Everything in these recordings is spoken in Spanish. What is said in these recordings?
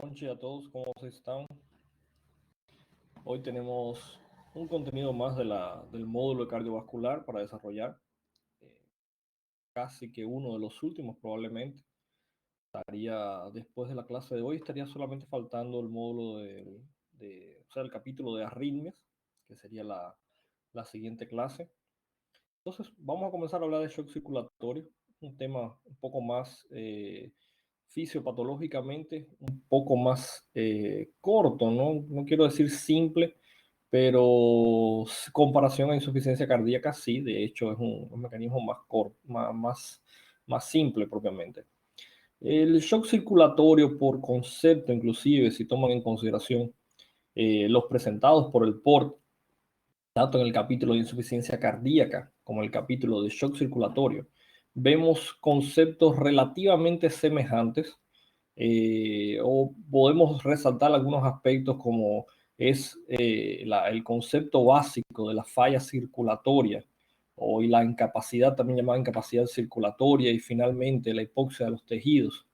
noches a todos, ¿cómo están? Hoy tenemos un contenido más del módulo de cardiovascular para desarrollar. eh, Casi que uno de los últimos probablemente. Después de la clase de hoy, estaría solamente faltando el módulo o sea, el capítulo de arritmias, que sería la siguiente clase. Entonces, vamos a comenzar a hablar de shock circulatorio, un tema un poco más fisiopatológicamente, un poco más corto, ¿no? No quiero decir simple, pero comparación a insuficiencia cardíaca, sí, de hecho es un mecanismo más corto, más simple propiamente. El shock circulatorio por concepto, inclusive, si toman en consideración los presentados por el PORT, tanto en el capítulo de insuficiencia cardíaca como en el capítulo de shock circulatorio, vemos conceptos relativamente semejantes, o podemos resaltar algunos aspectos como es el concepto básico de la falla circulatoria y la incapacidad, también llamada incapacidad circulatoria, y finalmente la hipoxia de los tejidos.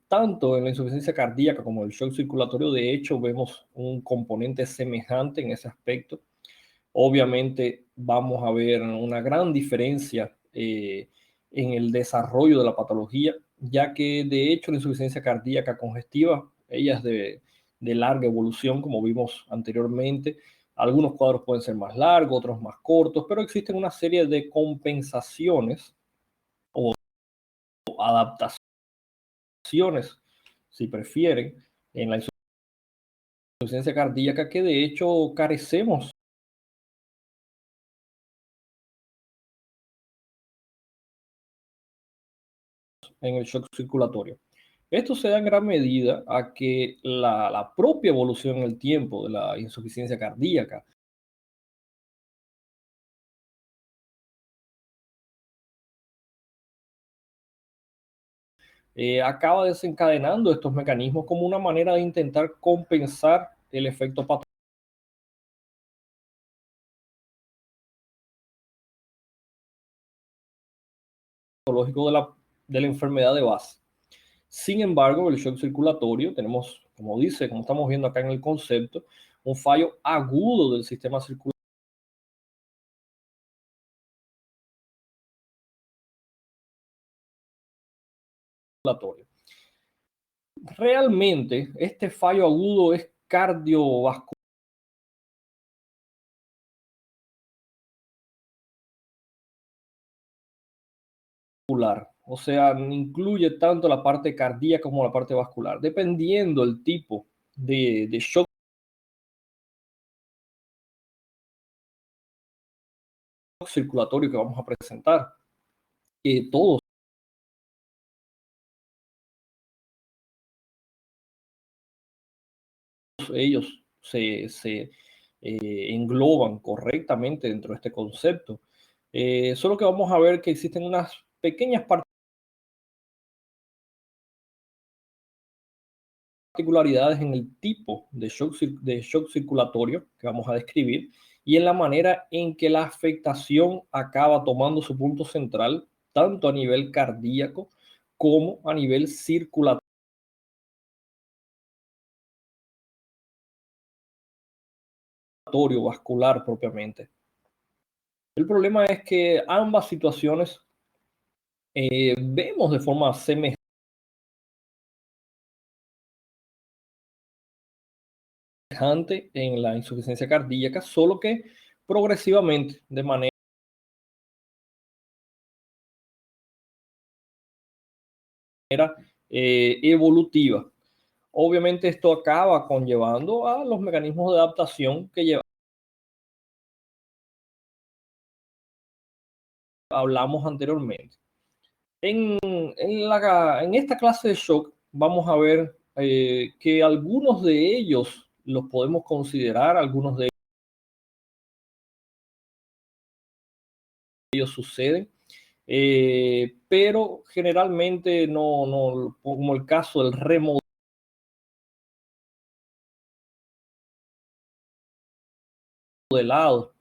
Tanto en la insuficiencia cardíaca como en el shock circulatorio, de hecho, vemos un componente semejante en ese aspecto. Obviamente vamos a ver una gran diferencia en el desarrollo de la patología, ya que de hecho la insuficiencia cardíaca congestiva, ella es de larga evolución, como vimos anteriormente. Algunos cuadros pueden ser más largos, otros más cortos, pero existen una serie de compensaciones o adaptaciones, si prefieren, en la insuficiencia cardíaca, que de hecho carecemos en el shock circulatorio. Esto se da en gran medida a que la propia evolución en el tiempo de la insuficiencia cardíaca acaba desencadenando estos mecanismos como una manera de intentar compensar el efecto patológico de la enfermedad de base. Sin embargo, el shock circulatorio tenemos, como estamos viendo acá en el concepto, un fallo agudo del sistema circulatorio. Realmente, este fallo agudo es cardiovascular, o sea, incluye tanto la parte cardíaca como la parte vascular, dependiendo el tipo de shock circulatorio que vamos a presentar. Todos ellos engloban correctamente dentro de este concepto. Solo que vamos a ver que existen unas pequeñas particularidades en el tipo de shock circulatorio que vamos a describir, y en la manera en que la afectación acaba tomando su punto central, tanto a nivel cardíaco como a nivel circulatorio vascular propiamente. El problema es que ambas situaciones vemos de forma semejante en la insuficiencia cardíaca, solo que progresivamente, de manera evolutiva. Obviamente esto acaba conllevando a los mecanismos de adaptación que hablamos anteriormente. En esta clase de shock vamos a ver que algunos de ellos los podemos considerar, algunos de ellos suceden, pero generalmente no, como el caso del remodelado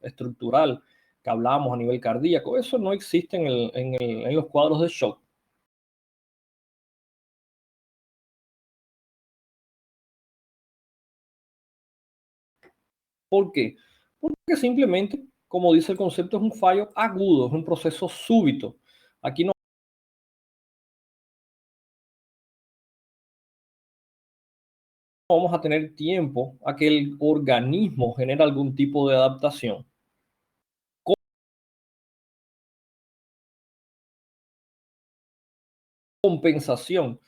estructural que hablamos a nivel cardíaco, eso no existe en los cuadros de shock. ¿Por qué? Porque simplemente, como dice el concepto, es un fallo agudo, es un proceso súbito. Aquí no vamos a tener tiempo a que el organismo genere algún tipo de adaptación. Compensación.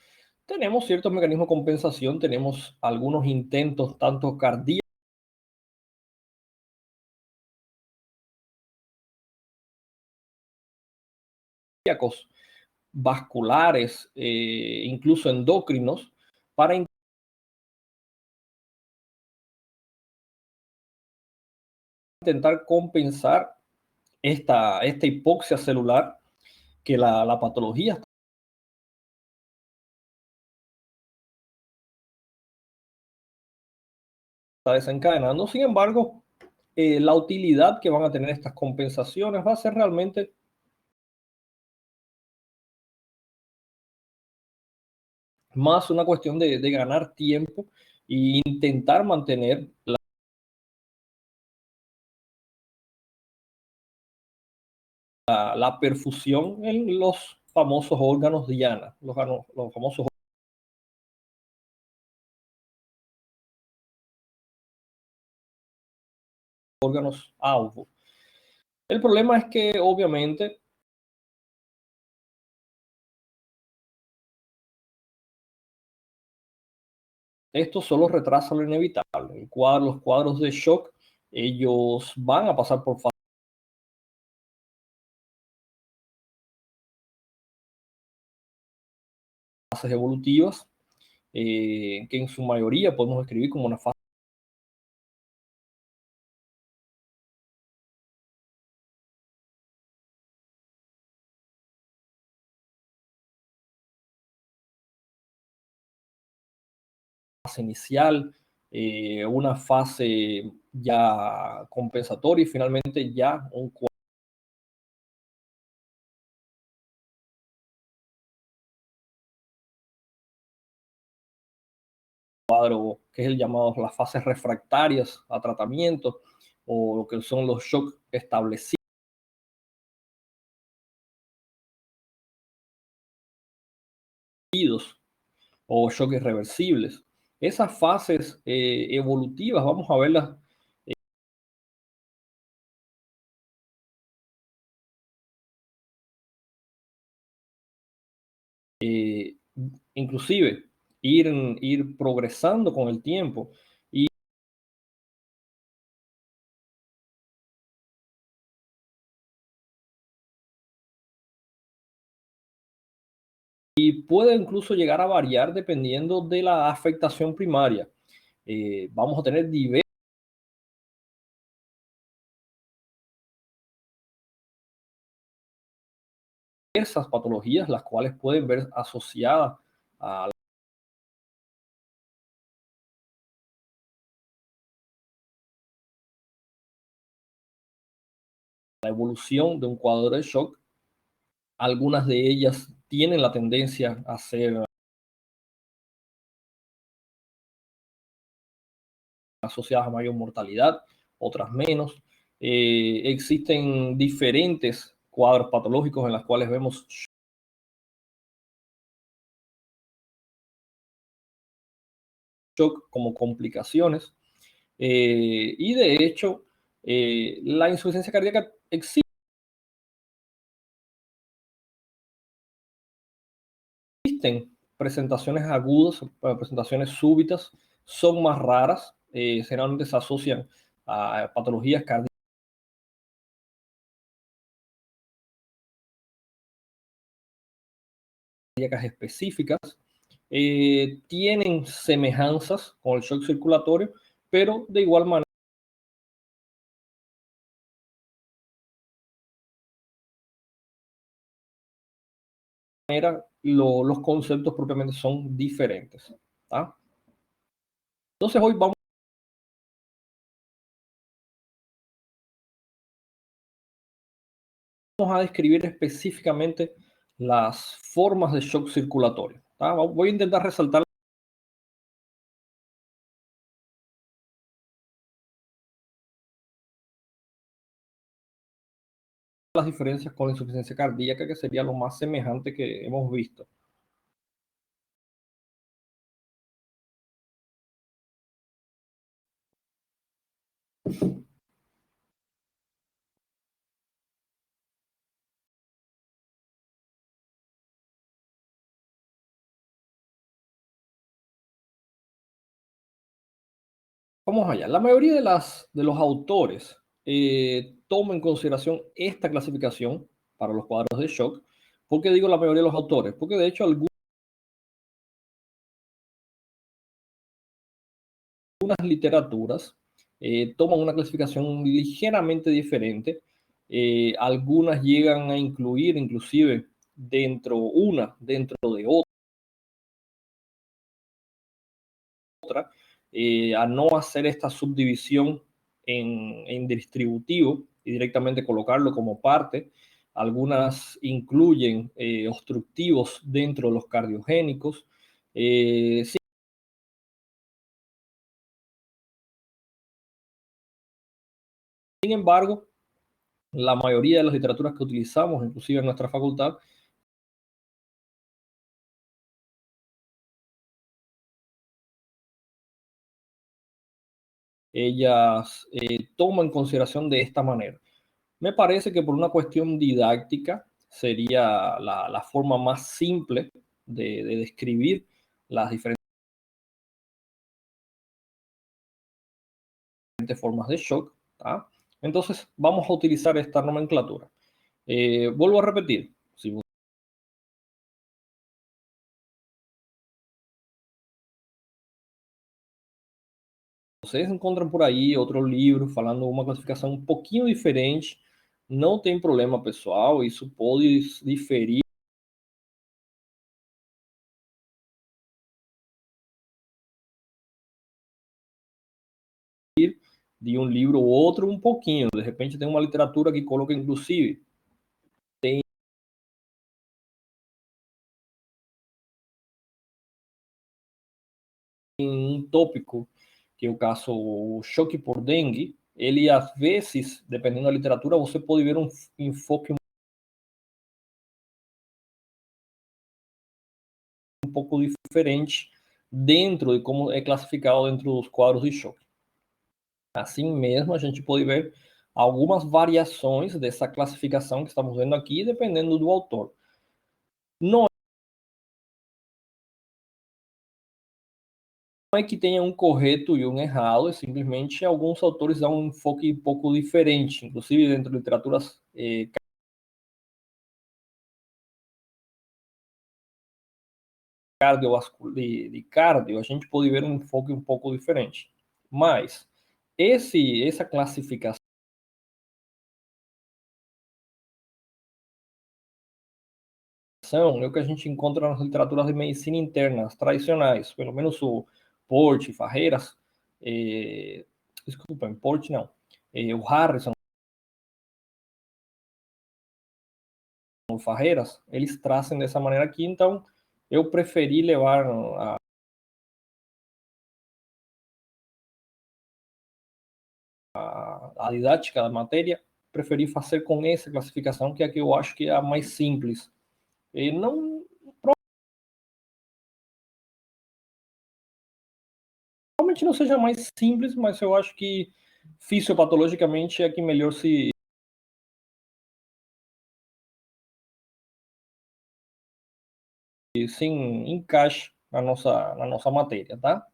Tenemos ciertos mecanismos de compensación, tenemos algunos intentos, tanto cardíacos, vasculares, incluso endocrinos, para intentar compensar esta hipoxia celular que la patología está desencadenando. Sin embargo, la utilidad que van a tener estas compensaciones va a ser realmente más una cuestión de ganar tiempo e intentar mantener la perfusión en los famosos órganos diana, los famosos órganos AUVO. El problema es que obviamente esto solo retrasa lo inevitable. Los cuadros de shock, ellos van a pasar por fases evolutivas, que en su mayoría podemos escribir como una fase inicial, una fase ya compensatoria y finalmente ya un cuadro que es el llamado las fases refractarias a tratamiento o lo que son los shocks establecidos o shocks irreversibles. Esas fases evolutivas, vamos a verlas eh, inclusive ir progresando con el tiempo y puede incluso llegar a variar dependiendo de la afectación primaria. Vamos a tener diversas patologías, las cuales pueden ver asociadas a la evolución de un cuadro de shock. Algunas de ellas tienen la tendencia a ser asociadas a mayor mortalidad, otras menos. Existen diferentes cuadros patológicos en los cuales vemos shock como complicaciones. Y de hecho, la insuficiencia cardíaca existe presentaciones agudas, presentaciones súbitas, son más raras, generalmente se asocian a patologías cardíacas específicas, tienen semejanzas con el shock circulatorio, pero de igual manera los conceptos propiamente son diferentes. ¿Ah? Entonces hoy vamos a describir específicamente las formas de shock circulatorio. ¿Ah? Voy a intentar resaltar las diferencias con la insuficiencia cardíaca, que sería lo más semejante que hemos visto. Vamos allá. La mayoría de los autores toman en consideración esta clasificación para los cuadros de shock. ¿Por qué digo la mayoría de los autores? Porque de hecho algunas literaturas toman una clasificación ligeramente diferente. Algunas llegan a incluir inclusive dentro de otra, a no hacer esta subdivisión en distributivo y directamente colocarlo como parte. Algunas incluyen obstructivos dentro de los cardiogénicos. Sin embargo, la mayoría de las literaturas que utilizamos, inclusive en nuestra facultad, ellas toman en consideración de esta manera. Me parece que por una cuestión didáctica sería la forma más simple de describir las diferentes formas de shock. ¿Tá? Entonces, vamos a utilizar esta nomenclatura. Vuelvo a repetir, si vocês encontram por aí outro livro falando uma classificação um pouquinho diferente, não tem problema, pessoal, isso pode diferir de um livro ou outro um pouquinho. De repente tem uma literatura que coloca, inclusive, tem um tópico, que é o caso o choque por dengue, ele às vezes, dependendo da literatura, você pode ver um enfoque um pouco diferente dentro de como é classificado dentro dos quadros de choque. Assim mesmo, a gente pode ver algumas variações dessa classificação que estamos vendo aqui, dependendo do autor. Não é que tenha um correto e um errado, é simplesmente alguns autores dão um enfoque um pouco diferente, inclusive dentro de literaturas de cardio, a gente pode ver um enfoque um pouco diferente. Mas essa classificação é o que a gente encontra nas literaturas de medicina interna tradicionais, pelo menos o Porte, Farreiras, desculpa, Porte não, o Harrison, o Farreiras, eles trazem dessa maneira aqui, então eu preferi levar a didática da matéria, preferi fazer com essa classificação, que é a que eu acho que é a mais simples. E não, provavelmente não seja mais simples, mas eu acho que fisiopatologicamente é a que melhor se encaixa na nossa matéria, tá?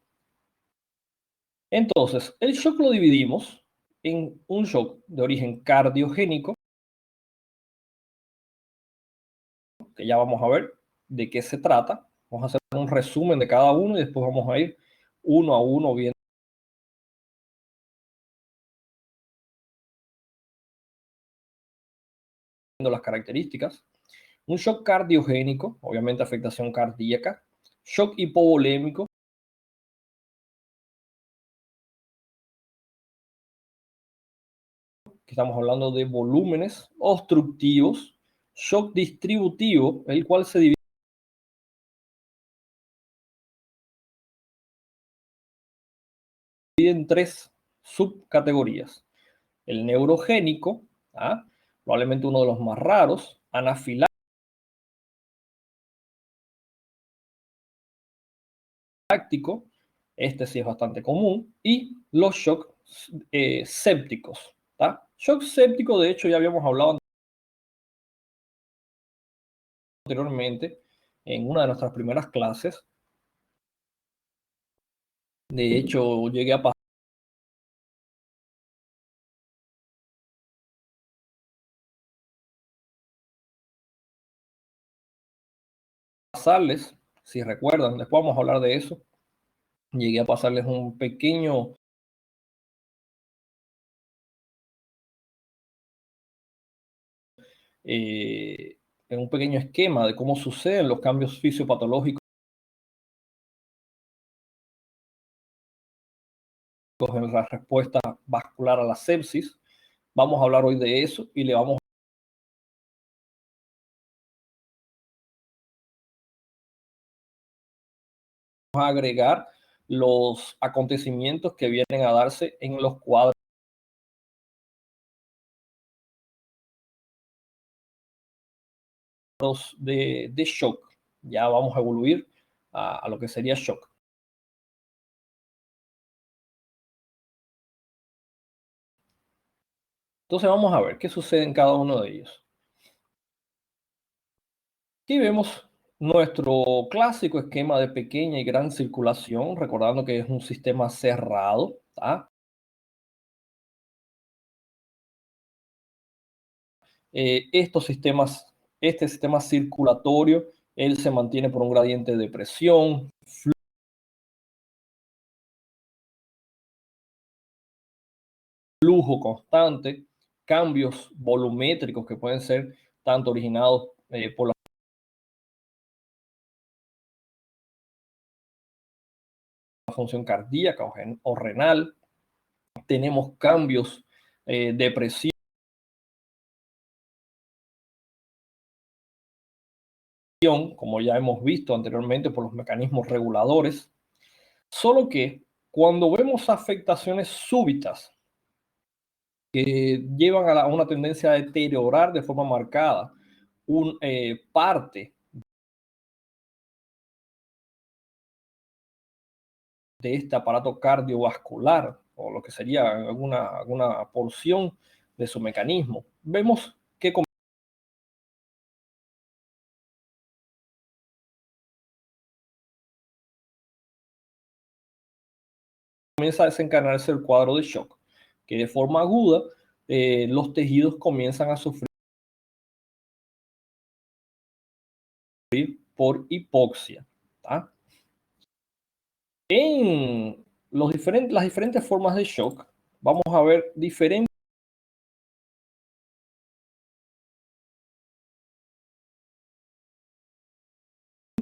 Entonces, el shock lo dividimos en un shock de origen cardiogénico, que ya vamos a ver de qué se trata. Vamos a hacer un resumen de cada uno y después vamos a ir uno a uno viendo las características. Un shock cardiogénico, obviamente afectación cardíaca. Shock hipovolémico, que estamos hablando de volúmenes obstructivos. Shock distributivo, el cual se divide en tres subcategorías. El neurogénico, ¿ah? probablemente uno de los más raros, anafiláctico, este sí es bastante común, y los shock sépticos. Shock séptico, de hecho, ya habíamos hablado anteriormente en una de nuestras primeras clases. De hecho, llegué a pasarles, si recuerdan, después vamos a hablar de eso, llegué a pasarles un pequeño en un pequeño esquema de cómo suceden los cambios fisiopatológicos en la respuesta vascular a la sepsis. Vamos a hablar hoy de eso y le vamos a agregar los acontecimientos que vienen a darse en los cuadros de shock. Ya vamos a evoluir a lo que sería shock. Entonces vamos a ver qué sucede en cada uno de ellos. Aquí vemos nuestro clásico esquema de pequeña y gran circulación, recordando que es un sistema cerrado. Estos sistemas, este sistema circulatorio, él se mantiene por un gradiente de presión, flujo constante, cambios volumétricos que pueden ser tanto originados por la función cardíaca o renal. Tenemos cambios de presión, como ya hemos visto anteriormente, por los mecanismos reguladores. Solo que cuando vemos afectaciones súbitas que llevan a una tendencia a deteriorar de forma marcada parte de este aparato cardiovascular o lo que sería alguna porción de su mecanismo, vemos que comienza a desencadenarse el cuadro de shock, que de forma aguda los tejidos comienzan a sufrir por hipoxia. ¿Tá? En las diferentes formas de shock, vamos a ver diferentes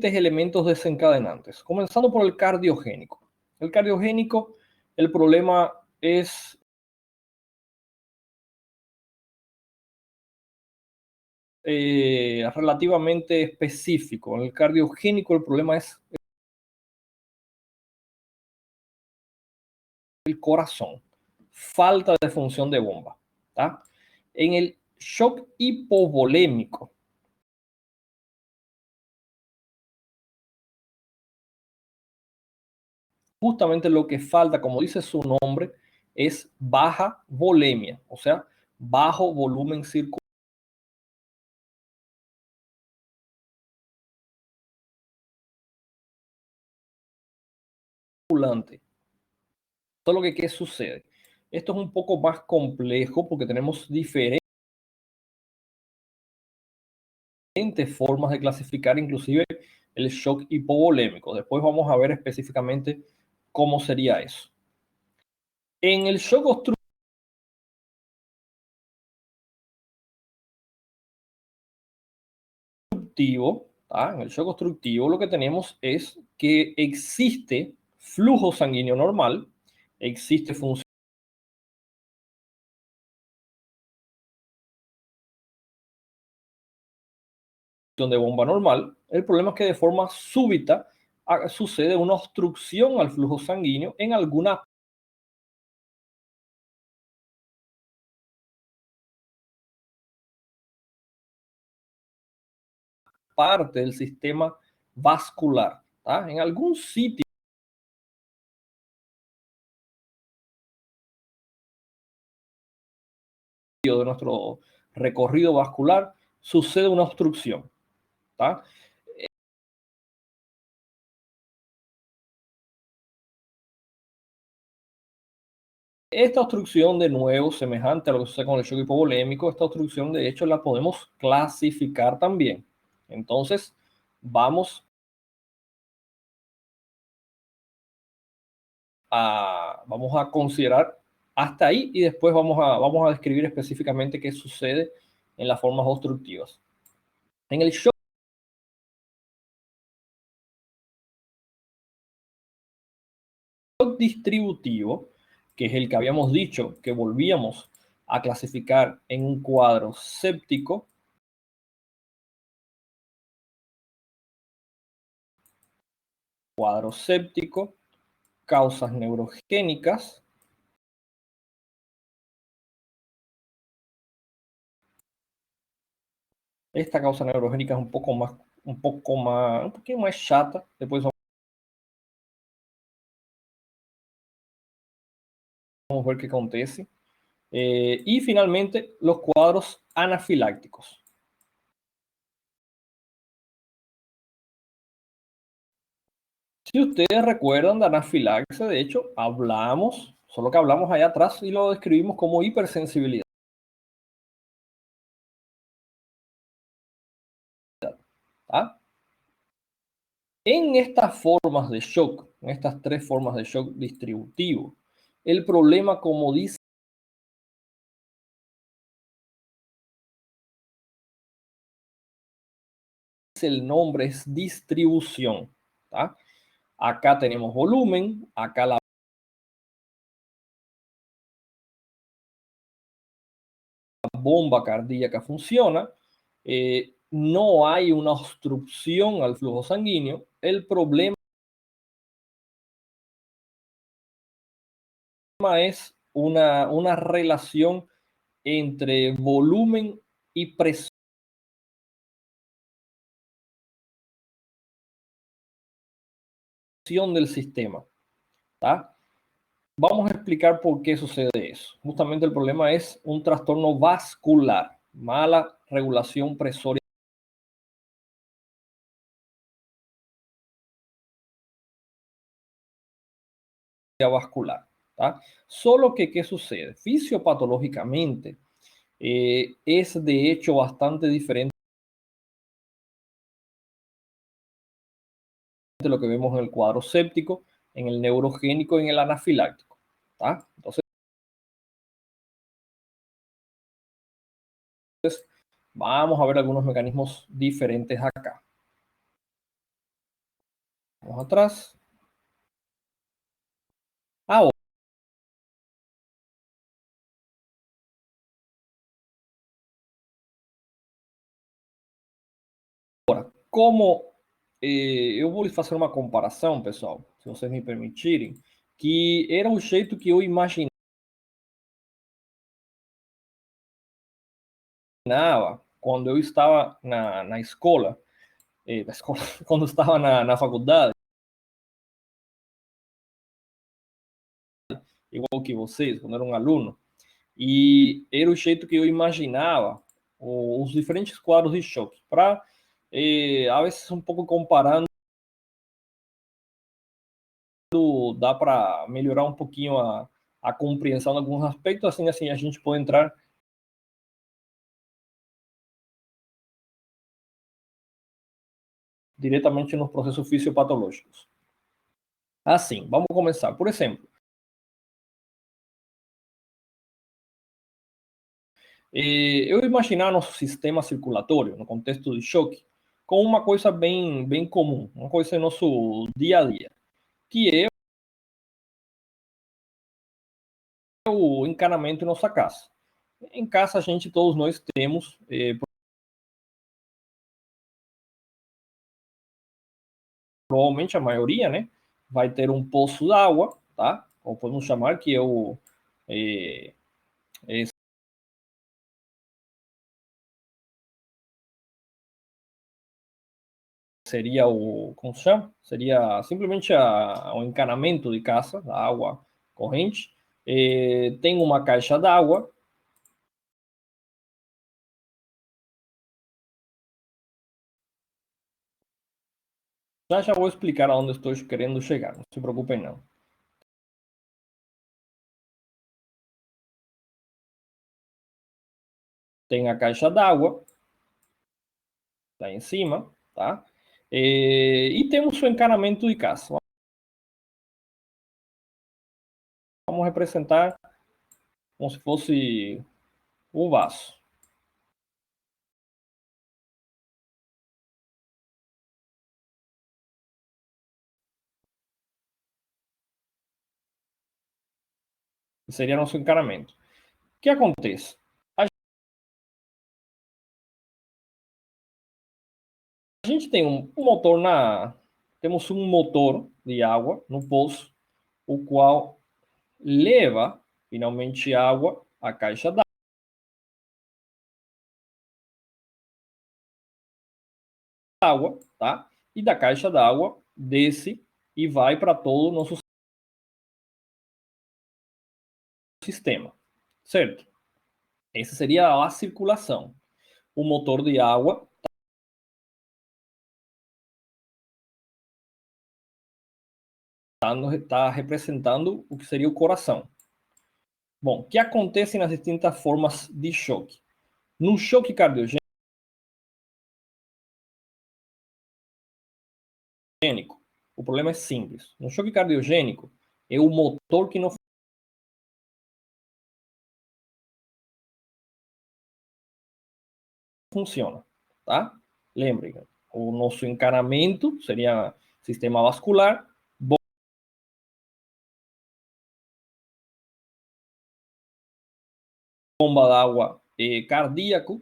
elementos desencadenantes, comenzando por el cardiogénico. El cardiogénico, el problema es relativamente específico. En el cardiogénico el problema es el corazón, falta de función de bomba. ¿Tá? En el shock hipovolémico, justamente lo que falta, como dice su nombre, es baja volemia, o sea, bajo volumen circular circulante. Solo que, ¿qué sucede? Esto es un poco más complejo porque tenemos diferentes formas de clasificar inclusive el shock hipovolémico. Después vamos a ver específicamente cómo sería eso. En el shock obstructivo, en el shock obstructivo lo que tenemos es que existe flujo sanguíneo normal, existe función de bomba normal. El problema es que de forma súbita sucede una obstrucción al flujo sanguíneo en alguna parte del sistema vascular. ¿Tá? En algún sitio de nuestro recorrido vascular sucede una obstrucción. ¿Tá? Esta obstrucción, de nuevo, semejante a lo que sucede con el shock hipovolémico, esta obstrucción de hecho la podemos clasificar también. Entonces, vamos a considerar hasta ahí y después vamos a describir específicamente qué sucede en las formas obstructivas. En el shock distributivo, que es el que habíamos dicho que volvíamos a clasificar en un cuadro séptico, causas neurogénicas. Esta causa neurogénica es un poquito más chata. Después vamos a ver qué acontece. Y finalmente, los cuadros anafilácticos. Si ustedes recuerdan de anafilaxia, de hecho, hablamos, solo que hablamos allá atrás y lo describimos como hipersensibilidad. ¿Ah? En estas formas de shock, en estas tres formas de shock distributivo, el problema, como dice el nombre, es distribución. ¿Tá? Acá tenemos volumen, acá la bomba cardíaca funciona, no hay una obstrucción al flujo sanguíneo. El problema es una relación entre volumen y presión del sistema. ¿Tá? Vamos a explicar por qué sucede eso. Justamente el problema es un trastorno vascular, mala regulación presoria vascular. ¿Tá? Solo que, ¿qué sucede? Fisiopatológicamente, es de hecho bastante diferente de lo que vemos en el cuadro séptico, en el neurogénico y en el anafiláctico. ¿Tá? Entonces, vamos a ver algunos mecanismos diferentes acá. Vamos atrás. Ahora, como eu vou lhe fazer uma comparação, pessoal, se vocês me permitirem, que era o jeito que eu imaginava quando eu estava na escola, quando eu estava na faculdade, igual que vocês, quando era um aluno, e era o jeito que eu imaginava os diferentes quadros de choque, para, a vezes, um pouco comparando, dá para melhorar um pouquinho a compreensão de alguns aspectos, assim a gente pode entrar diretamente nos processos fisiopatológicos. Assim, vamos começar. Por exemplo, eu imaginar nosso sistema circulatório, no contexto de choque, com uma coisa bem comum, uma coisa em nosso dia a dia, que é o encanamento em nossa casa. Em casa, todos nós temos, provavelmente a maioria, né, vai ter um poço d'água, tá? Ou podemos chamar que é o é, seria o, como se chama? Seria simplesmente o encanamento de casa, da água corrente. Tem uma caixa d'água. Já vou explicar aonde estou querendo chegar, não se preocupem não. Tem a caixa d'água, tá em cima, tá? E temos o encanamento de casa. Vamos representar como se fosse um vaso. Seria nosso encanamento. O que acontece? A gente tem um motor temos um motor de água no poço, o qual leva finalmente água à caixa d'água, tá? E da caixa d'água desce e vai para todo o nosso sistema, certo? Essa seria a circulação. O motor de água está representando o que seria o coração. Bom, o que acontece nas distintas formas de choque? No choque cardiogênico, o problema é simples. No choque cardiogênico, é o motor que não funciona, tá? Lembrem, o nosso encanamento seria sistema vascular, bomba d'água cardíaco,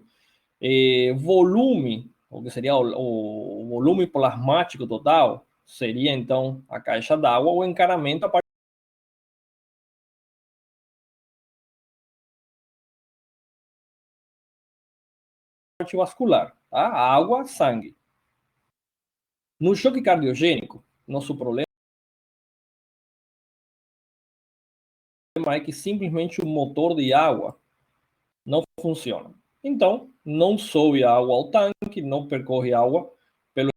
volume, o que seria o volume plasmático total, seria então a caixa d'água, o encanamento a parte vascular, tá? Água, sangue. No choque cardiogênico, nosso problema é que simplesmente o motor de água não funciona. Então, não sobe água ao tanque, não percorre água pelo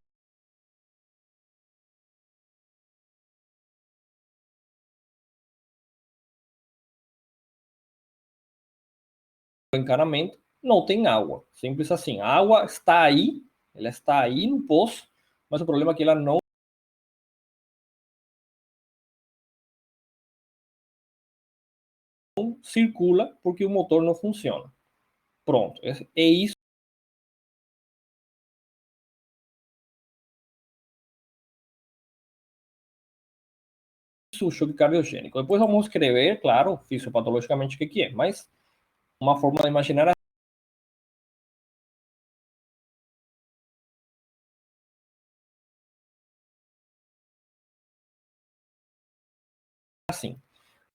encanamento, não tem água. Simples assim. A água está aí, ela está aí no poço, mas o problema é que ela não circula porque o motor não funciona. Pronto. É isso o choque cardiogênico. Depois vamos escrever, claro, fisiopatologicamente o que é, mas uma forma de imaginar assim.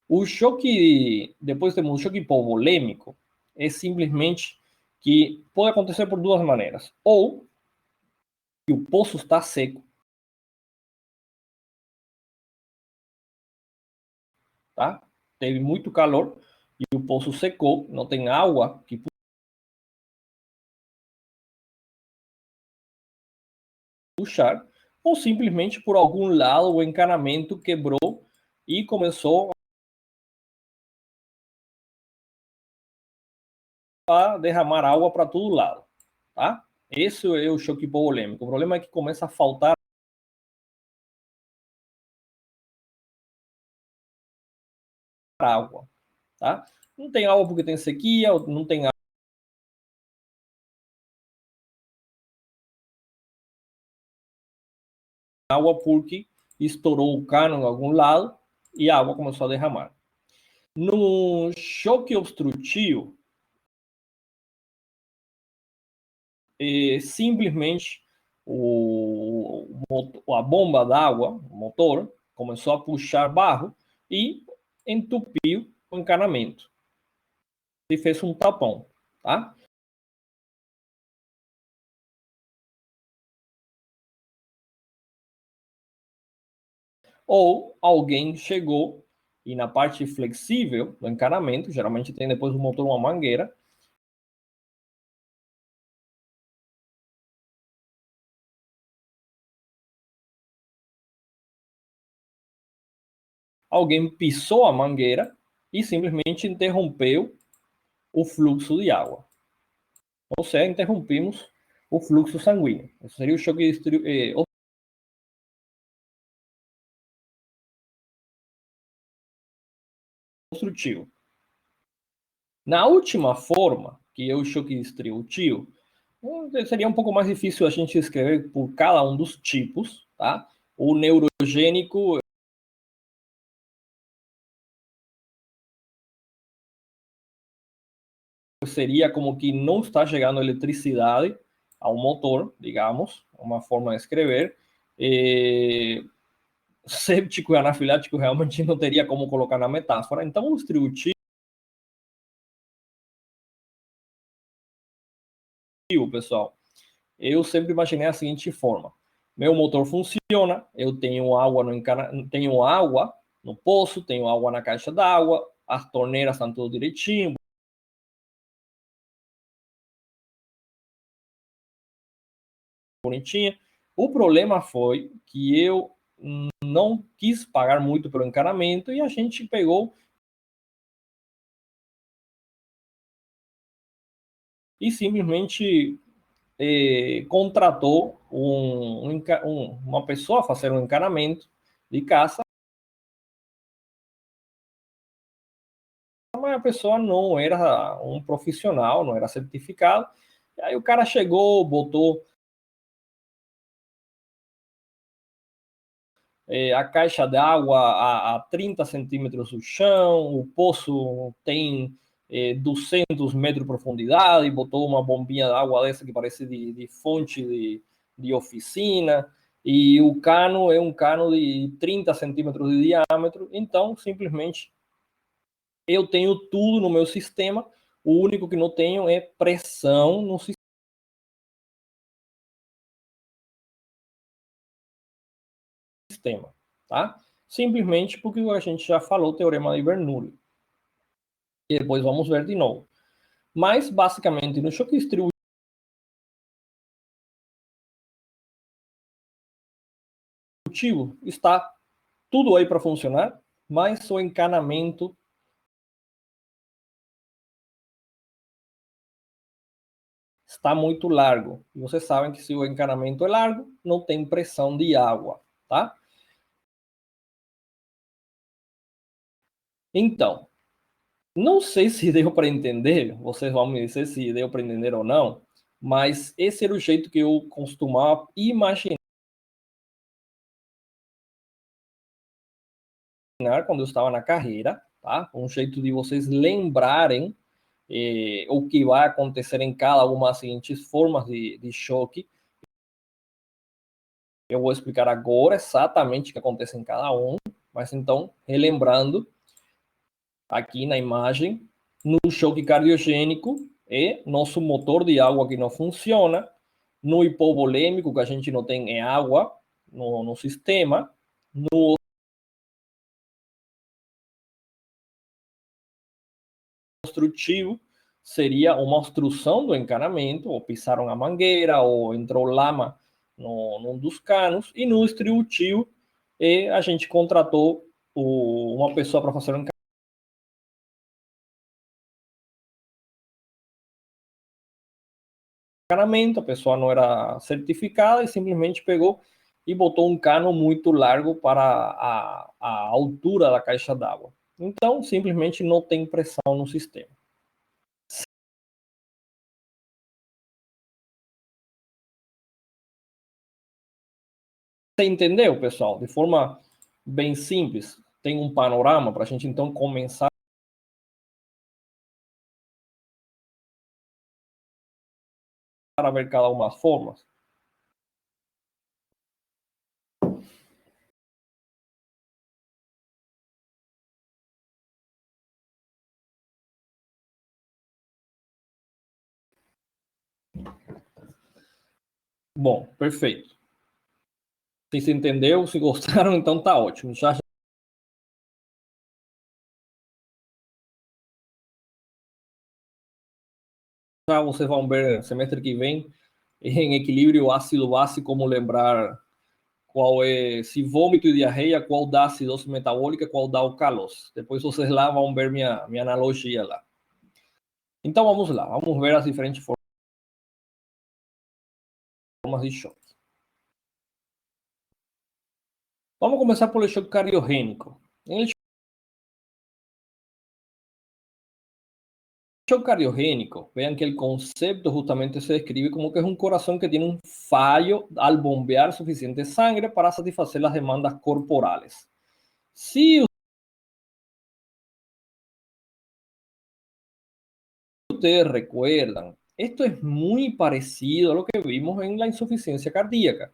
O choque, depois temos o choque hipovolêmico, é simplesmente que pode acontecer por duas maneiras. Ou que o poço está seco, tá? Teve muito calor e o poço secou, não tem água que puxar, ou simplesmente por algum lado o encanamento quebrou e começou a derramar água para todo lado, tá? Esse é o choque hipovolêmico. O problema é que começa a faltar água, tá? Não tem água porque tem sequia, não tem água porque estourou o cano em algum lado e a água começou a derramar. No choque obstrutivo, simplesmente a bomba d'água, o motor, começou a puxar barro e entupiu o encanamento. E fez um tapão, tá? ou alguém chegou e na parte flexível do encanamento, geralmente tem depois do motor uma mangueira, alguém pisou a mangueira e simplesmente interrompeu o fluxo de água. Ou seja, interrompimos o fluxo sanguíneo. Esse seria o choque construtivo. Na última forma, que é o choque distributivo, seria um pouco mais difícil a gente escrever por cada um dos tipos, tá? O neurogênico seria como que não está chegando eletricidade ao motor, digamos, uma forma de escrever. Séptico e anafilático realmente não teria como colocar na metáfora. Então, o distributivo, pessoal, eu sempre imaginei a seguinte forma: meu motor funciona, eu tenho água tenho água no poço, tenho água na caixa d'água, as torneiras estão tudo direitinho, bonitinha. O problema foi que eu não quis pagar muito pelo encanamento e a gente pegou e simplesmente contratou uma pessoa a fazer um encanamento de caça, mas a pessoa não era um profissional, não era certificado. E aí o cara chegou, botou a caixa d'água a 30 centímetros do chão, o poço tem 200 metros de profundidade, botou uma bombinha d'água dessa que parece de fonte de oficina, e o cano é um cano de 30 centímetros de diâmetro, então simplesmente eu tenho tudo no meu sistema, o único que não tenho é pressão no sistema, tá? Simplesmente porque a gente já falou o teorema de Bernoulli. E depois vamos ver de novo. Mas, basicamente, no choque distributivo está tudo aí para funcionar, mas o encanamento está muito largo. E vocês sabem que se o encanamento é largo, não tem pressão de água, tá? Então, não sei se deu para entender, vocês vão me dizer se deu para entender ou não, mas esse era o jeito que eu costumava imaginar quando eu estava na carreira, tá? Um jeito de vocês lembrarem o que vai acontecer em cada uma das seguintes formas de choque. Eu vou explicar agora exatamente o que acontece em cada um, mas então, relembrando, aqui na imagem, no choque cardiogênico, é nosso motor de água que não funciona, no hipovolêmico, que a gente não tem é água no sistema, no obstrutivo, seria uma obstrução do encanamento, ou pisaram a mangueira, ou entrou lama num dos canos, e no distributivo, a gente contratou uma pessoa para fazer um encanamento, a pessoa não era certificada e simplesmente pegou e botou um cano muito largo para a altura da caixa d'água. Então, simplesmente não tem pressão no sistema. Você entendeu, pessoal? De forma bem simples, tem um panorama para a gente então começar a ver cada uma das formas. Bom, perfeito. Se entendeu, se gostaram, então tá ótimo. Já vocês vão ver semestre que vem em equilíbrio ácido-base como lembrar qual é, se vômito e diarreia, qual dá acidose metabólica, qual dá alcalose. Depois vocês lá vão ver minha analogia lá. Então vamos lá, vamos ver as diferentes formas de choque. Vamos começar pelo choque cardiogênico. En el choque cardiogénico, vean que el concepto justamente se describe como que es un corazón que tiene un fallo al bombear suficiente sangre para satisfacer las demandas corporales. Si ustedes recuerdan, esto es muy parecido a lo que vimos en la insuficiencia cardíaca.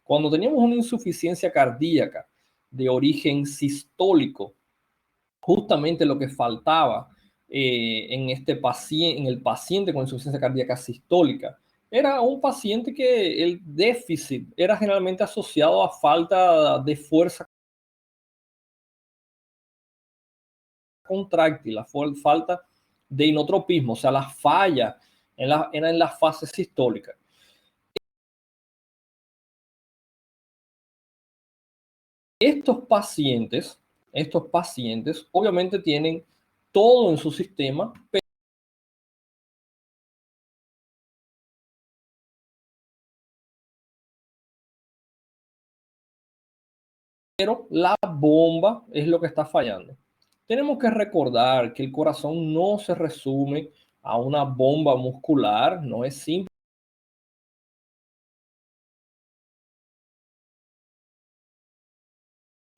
Cuando teníamos una insuficiencia cardíaca de origen sistólico, justamente lo que faltaba en el paciente con insuficiencia cardíaca sistólica era un paciente que el déficit era generalmente asociado a falta de fuerza contráctil, a falta de inotropismo, o sea, la falla era en la fase sistólica. Estos pacientes obviamente tienen todo en su sistema, pero la bomba es lo que está fallando. Tenemos que recordar que el corazón no se resume a una bomba muscular, no es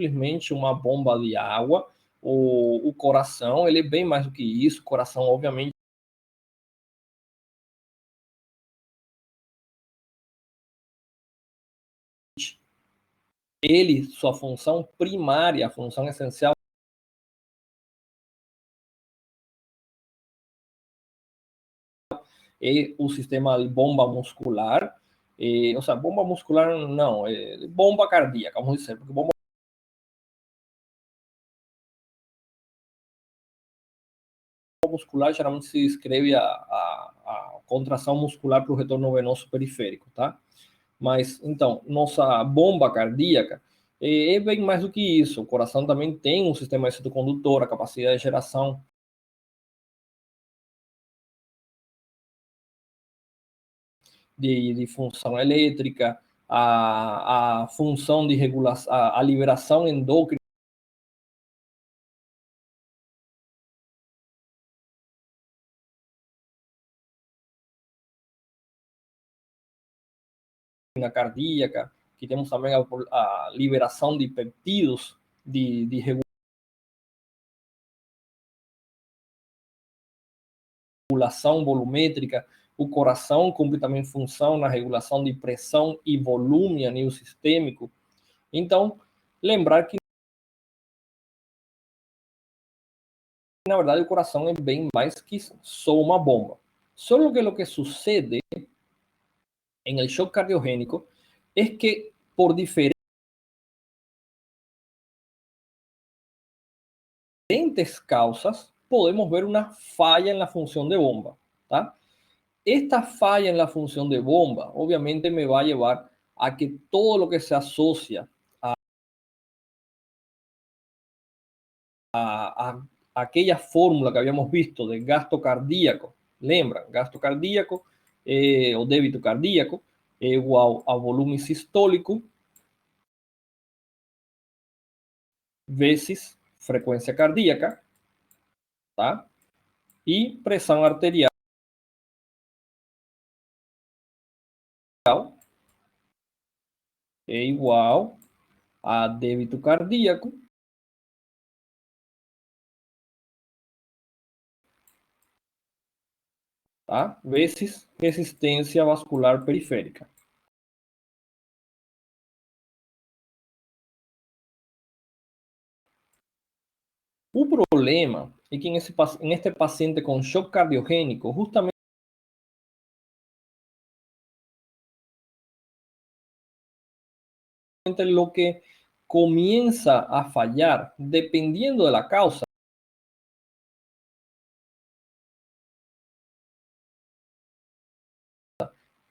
simplesmente uma bomba de água. O coração, ele é bem mais do que isso. O coração, obviamente, sua função primária, a função essencial é o sistema de bomba muscular. Ou seja, bomba muscular não, é bomba cardíaca, vamos dizer, porque bomba muscular geralmente se descreve a contração muscular para o retorno venoso periférico, tá? Mas, então, nossa bomba cardíaca é bem mais do que isso. O coração também tem um sistema excitocondutor, a capacidade de geração de função elétrica, a função de regulação, a liberação endócrina cardíaca, que temos também a liberação de peptídeos de regulação volumétrica. O coração cumpre também função na regulação de pressão e volume a nível sistêmico. Então, lembrar que, na verdade, o coração é bem mais que só uma bomba. Só que lo que sucede en el shock cardiogénico es que por diferentes causas podemos ver una falla en la función de bomba, ¿tá? Esta falla en la función de bomba obviamente me va a llevar a que todo lo que se asocia a aquella fórmula que habíamos visto de gasto cardíaco, lembra, gasto cardíaco o débito cardíaco é igual a volume sistólico vezes frequência cardíaca, tá? E pressão arterial é igual a débito cardíaco tá? Vezes resistência vascular periférica. O problema é que en este paciente com choque cardiogênico, justamente lo que comienza a fallar, dependiendo de la causa,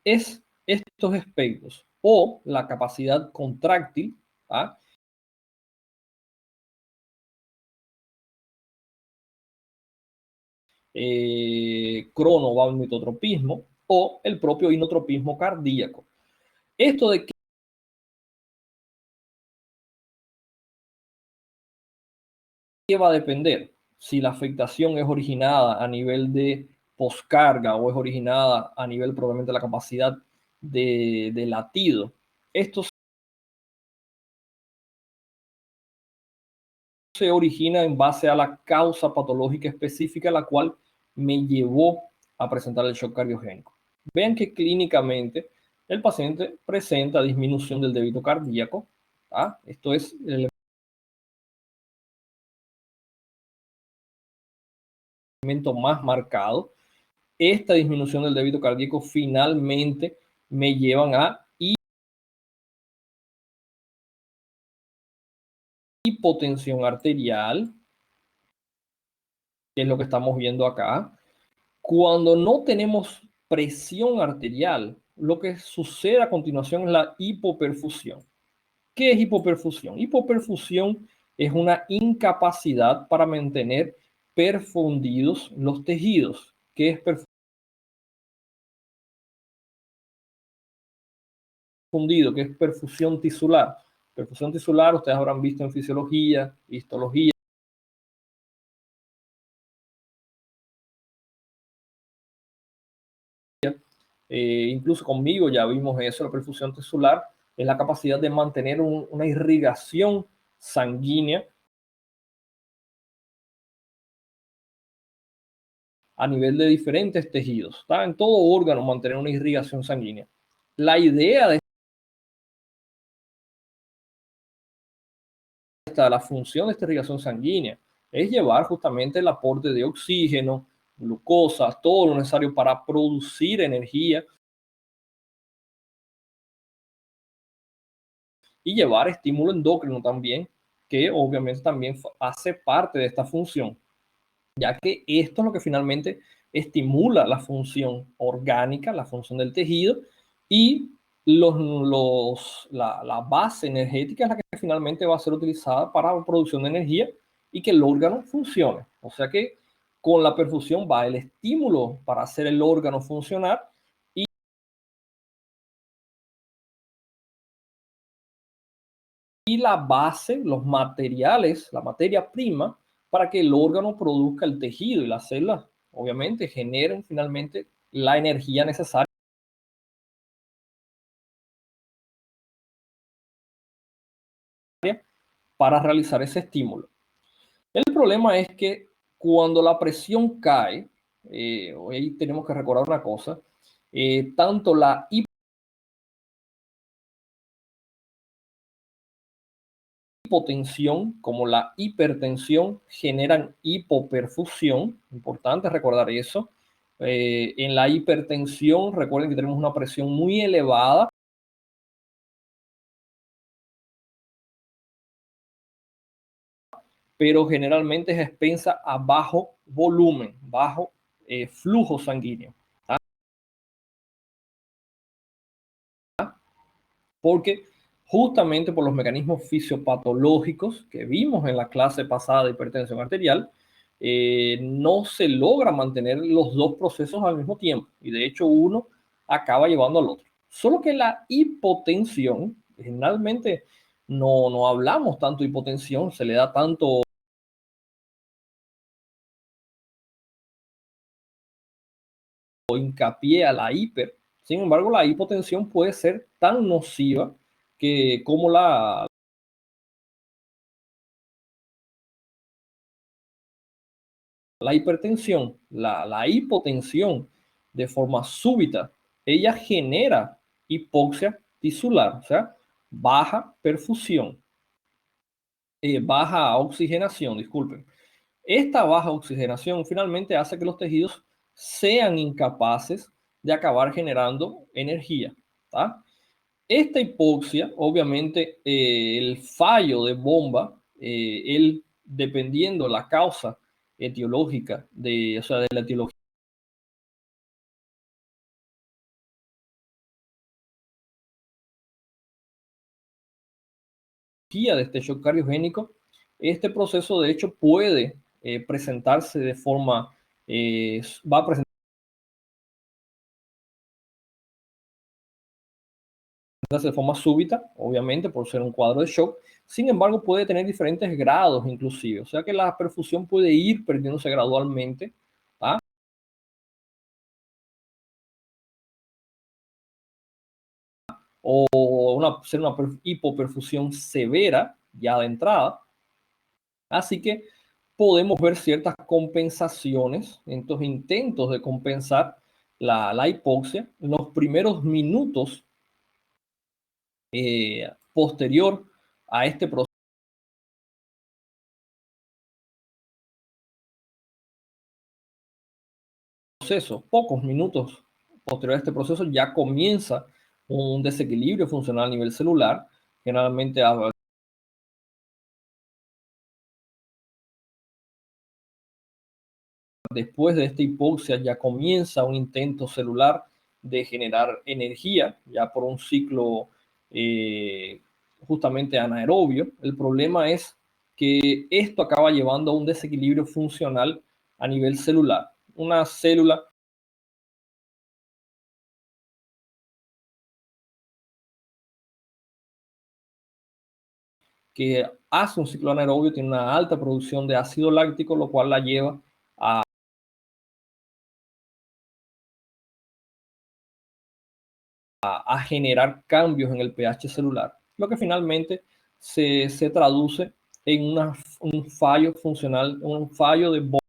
es estos aspectos o la capacidad contráctil, ¿ah? Cronovalmitotropismo o el propio inotropismo cardíaco. Esto de qué va a depender, si la afectación es originada a nivel de poscarga o es originada a nivel probablemente de la capacidad de latido. Esto se origina en base a la causa patológica específica, la cual me llevó a presentar el shock cardiogénico. Vean que clínicamente el paciente presenta disminución del débito cardíaco. ¿Ah? Esto es el elemento más marcado. Esta disminución del débito cardíaco finalmente me llevan a hipotensión arterial, que es lo que estamos viendo acá. Cuando no tenemos presión arterial, lo que sucede a continuación es la hipoperfusión. ¿Qué es hipoperfusión? Hipoperfusión es una incapacidad para mantener perfundidos los tejidos. ¿Qué es perfundido? ¿Qué es perfusión tisular? Perfusión tisular, ustedes habrán visto en fisiología, histología, incluso conmigo ya vimos eso. La perfusión tisular es la capacidad de mantener una irrigación sanguínea a nivel de diferentes tejidos, ¿está? En todo órgano mantener una irrigación sanguínea. La idea de la función de esta irrigación sanguínea es llevar justamente el aporte de oxígeno, glucosa, todo lo necesario para producir energía y llevar estímulo endocrino también, que obviamente también hace parte de esta función, ya que esto es lo que finalmente estimula la función orgánica, la función del tejido, y la base energética es la que finalmente va a ser utilizada para la producción de energía y que el órgano funcione. O sea que con la perfusión va el estímulo para hacer el órgano funcionar y la base, los materiales, la materia prima para que el órgano produzca el tejido y las células, obviamente, generen finalmente la energía necesaria para realizar ese estímulo. El problema es que cuando la presión cae, ahí tenemos que recordar una cosa, tanto la hipotensión como la hipertensión generan hipoperfusión. Importante recordar eso. En la hipertensión, recuerden que tenemos una presión muy elevada, pero generalmente es expensa a bajo volumen, bajo flujo sanguíneo. Porque justamente por los mecanismos fisiopatológicos que vimos en la clase pasada de hipertensión arterial, no se logra mantener los dos procesos al mismo tiempo y de hecho uno acaba llevando al otro. Solo que la hipotensión, generalmente no hablamos tanto de hipotensión, se le da tanto hincapié a la hiper. Sin embargo, la hipotensión puede ser tan nociva que como la hipertensión, la hipotensión de forma súbita, ella genera hipoxia tisular, o sea, baja perfusión, baja oxigenación, disculpen. Esta baja oxigenación finalmente hace que los tejidos sean incapaces de acabar generando energía, ¿tá? Esta hipoxia, obviamente, el fallo de bomba, él, dependiendo la causa etiológica, o sea, de la etiología de este shock cardiogénico, este proceso de hecho puede presentarse de forma, va a presentarse de forma súbita, obviamente, por ser un cuadro de shock. Sin embargo, puede tener diferentes grados inclusive, o sea que la perfusión puede ir perdiéndose gradualmente, ¿tá? O ser una hipoperfusión severa ya de entrada. Así que podemos ver ciertas compensaciones, en estos intentos de compensar la hipoxia en los primeros minutos posterior a este proceso, pocos minutos posterior a este proceso, ya comienza un desequilibrio funcional a nivel celular, generalmente después de esta hipoxia ya comienza un intento celular de generar energía, ya por un ciclo justamente anaerobio. El problema es que esto acaba llevando a un desequilibrio funcional a nivel celular. Una célula que hace un ciclo anaerobio tiene una alta producción de ácido láctico, lo cual la lleva a generar cambios en el pH celular, lo que finalmente se traduce en un fallo funcional, un fallo de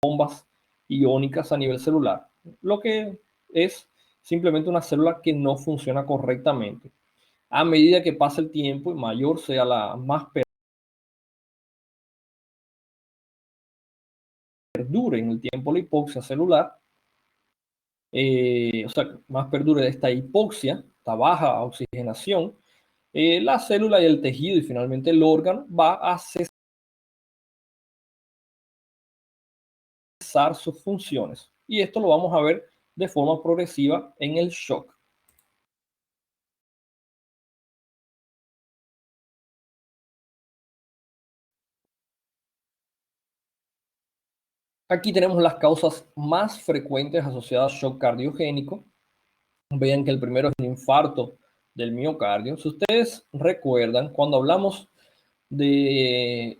bombas iónicas a nivel celular, lo que es simplemente una célula que no funciona correctamente. A medida que pasa el tiempo y mayor sea la más perdure en el tiempo la hipoxia celular, o sea, más perdure esta hipoxia, esta baja oxigenación, la célula y el tejido y finalmente el órgano va a cesar sus funciones. Y esto lo vamos a ver de forma progresiva en el shock. Aquí tenemos las causas más frecuentes asociadas al shock cardiogénico. Vean que el primero es un infarto del miocardio. Si ustedes recuerdan, cuando hablamos de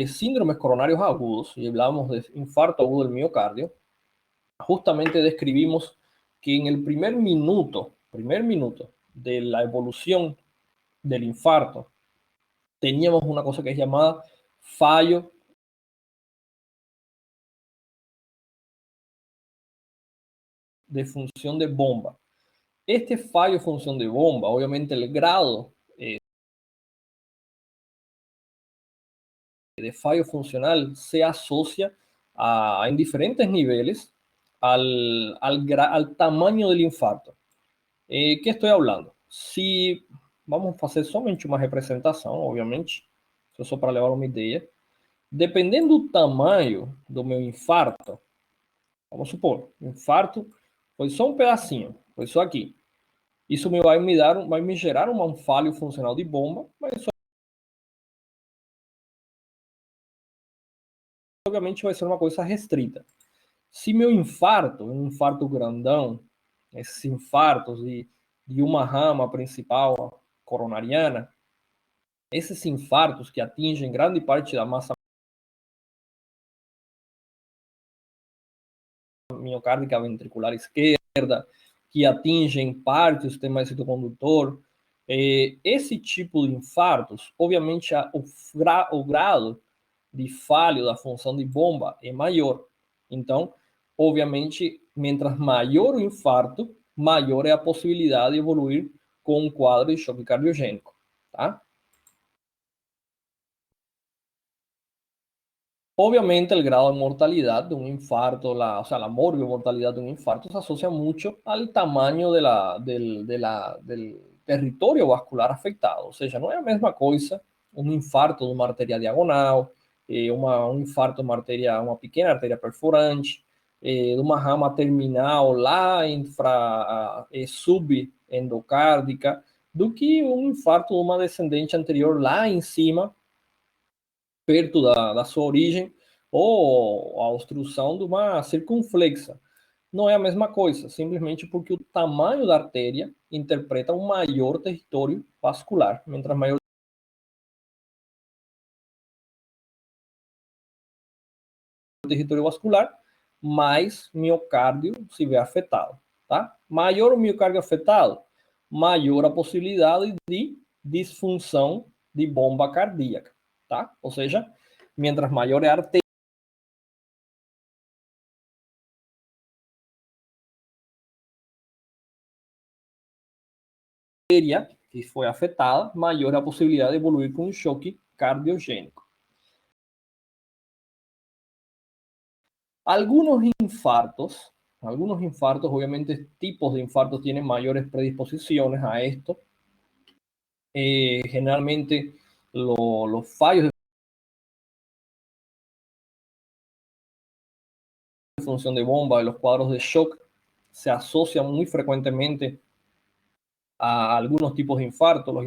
síndromes coronarios agudos y hablamos de infarto agudo del miocardio, justamente describimos que en el primer minuto de la evolución del infarto, teníamos una cosa que es llamada fallo de función de bomba. Este fallo de función de bomba, obviamente el grado de fallo funcional se asocia en diferentes niveles al tamaño del infarto. ¿Qué estoy hablando? Si vamos a fazer somente uma representação, obviamente, só para levar uma ideia, dependendo do tamanho do meu infarto, vamos supor, infarto foi só um pedacinho, foi só aqui. Isso vai me gerar um falho funcional de bomba, mas isso obviamente vai ser uma coisa restrita. Se meu infarto, um infarto grandão, esses infartos de uma rama principal coronariana, esses infartos que atingem grande parte da massa miocárdica ventricular esquerda, que atingem parte do sistema citocondutor, esse tipo de infartos, obviamente, o grado de falho da função de bomba é maior. Então, obviamente, mientras maior o infarto, maior é a possibilidade de evoluir com um quadro de choque cardiogênico, tá? Obviamente el grado de mortalidad de un infarto, o sea, la morbimortalidad de un infarto se asocia mucho al tamaño del territorio vascular afectado. O sea, no es la misma cosa un infarto de una arteria diagonal, un infarto de una pequeña arteria perforante, de una rama terminal lá subendocárdica, do que un infarto de una descendente anterior lá em cima, perto da sua origem, ou a obstrução de uma circunflexa. Não é a mesma coisa, simplesmente porque o tamanho da artéria interpreta um maior território vascular. Mientras maior o território vascular, mais miocárdio se vê afetado. Tá? Maior o miocárdio afetado, maior a possibilidade de disfunção de bomba cardíaca. Tá? Ou seja, mientras maior é a artéria, que foi afetada, maior a possibilidade de evoluir com um choque cardiogênico. Algunos infartos, obviamente tipos de infartos tienen mayores predisposiciones a esto. Generalmente los fallos de función de bomba de los cuadros de shock se asocian muy frecuentemente a algunos tipos de infartos. Los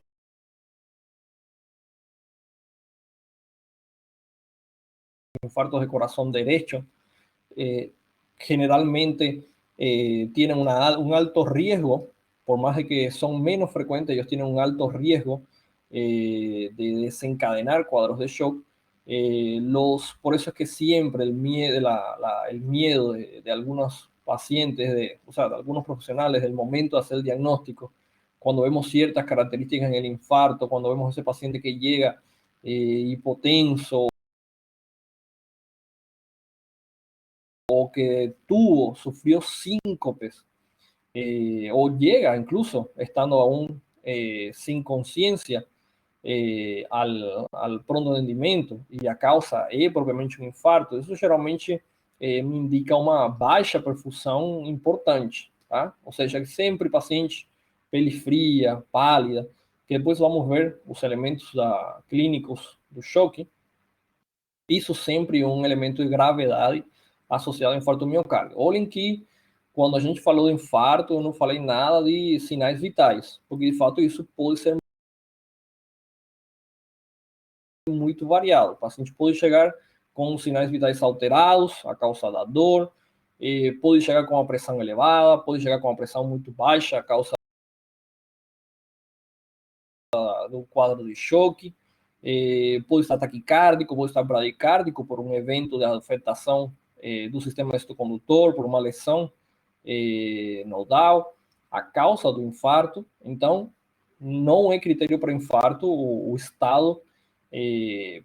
infartos de corazón derecho generalmente tienen un alto riesgo, por más de que son menos frecuentes, ellos tienen un alto riesgo de desencadenar cuadros de shock. Por eso es que siempre el miedo de algunos pacientes, o sea, de algunos profesionales del momento de hacer el diagnóstico, cuando vemos ciertas características en el infarto, cuando vemos ese paciente que llega hipotenso, o que sufrió síncopes, o llega incluso estando aún sin conciencia al pronto atendimento e a causa é propriamente um infarto, isso geralmente me indica uma baixa perfusão importante, tá? Ou seja, sempre paciente pele fria, pálida, que depois vamos ver os elementos clínicos do choque. Isso sempre um elemento de gravidade associado ao infarto miocárdio. Olhem que quando a gente falou de infarto, eu não falei nada de sinais vitais, porque de fato isso pode ser muito variado. O paciente pode chegar com sinais vitais alterados, a causa da dor, pode chegar com a pressão elevada, pode chegar com a pressão muito baixa, a causa do quadro de choque, pode estar taquicárdico, pode estar bradicárdico por um evento de afetação do sistema extracondutor, por uma lesão nodal, a causa do infarto. Então, não é critério para infarto o estado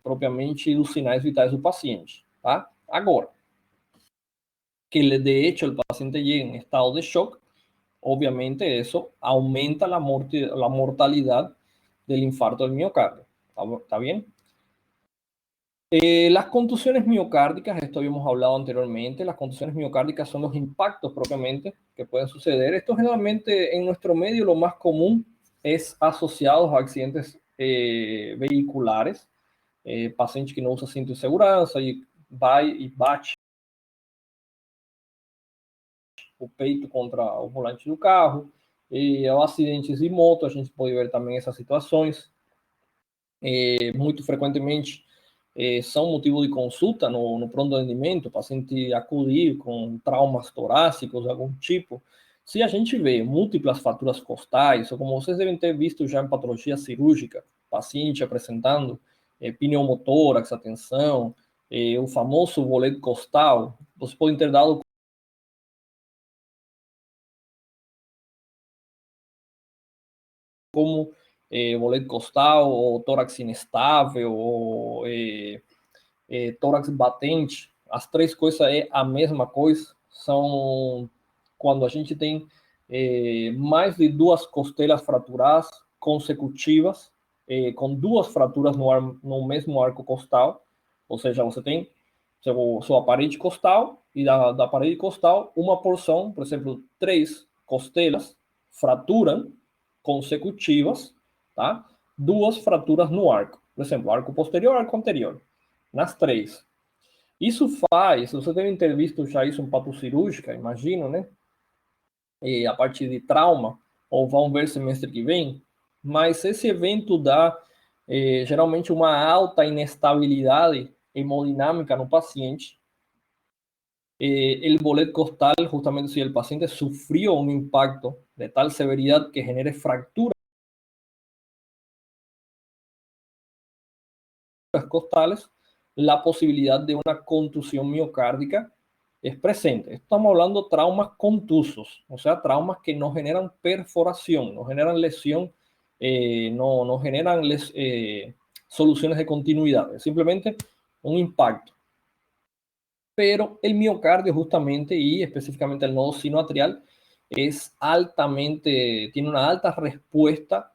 propriamente dos sinais vitais do paciente. Tá? Agora, que de hecho el paciente llegue en estado de shock, obviamente eso aumenta la mortalidad del infarto del miocardio. ¿Está bien? Las contusiones miocárdicas, esto habíamos hablado anteriormente, las contusiones miocárdicas son los impactos propiamente que pueden suceder. Esto generalmente en nuestro medio lo más común es asociados a accidentes vehiculares, paciente que não usa cinto de segurança e vai e bate o peito contra o volante do carro, e acidentes de moto, a gente pode ver também essas situações. Muito frequentemente são motivo de consulta no pronto atendimento, o paciente acudir com traumas torácicos de algum tipo. Se a gente vê múltiplas fraturas costais, ou como vocês devem ter visto já em patologia cirúrgica, paciente apresentando pneumotórax, atenção, o famoso bolete costal, você pode ter dado como bolete costal, ou tórax inestável, ou tórax batente. As três coisas é a mesma coisa. São quando a gente tem mais de duas costelas fraturadas consecutivas, com duas fraturas no mesmo arco costal. Ou seja, você tem sua parede costal, e da parede costal, uma porção, por exemplo, 3 costelas fraturam consecutivas, tá? 2 fraturas no arco. Por exemplo, arco posterior, arco anterior. Nas 3. Isso faz, você deve ter visto já isso em patocirúrgica, imagino, né? E a partir de trauma, ou vão ver semestre que vem, mas esse evento dá geralmente uma alta inestabilidade hemodinâmica no paciente. El bolet costal, justamente si el paciente sufrió un impacto de tal severidad que genere fracturas costales, la posibilidad de una contusión miocárdica es presente. Estamos hablando de traumas contusos, o sea, traumas que no generan perforación, no generan lesión, no generan soluciones de continuidad, es simplemente un impacto. Pero el miocardio justamente y específicamente el nodo sinoatrial es altamente, tiene una alta respuesta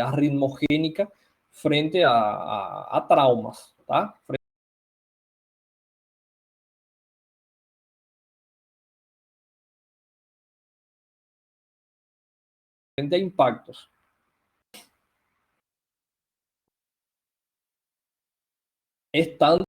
arritmogénica frente a traumas, ¿tá? Frente a impactos. Es tanto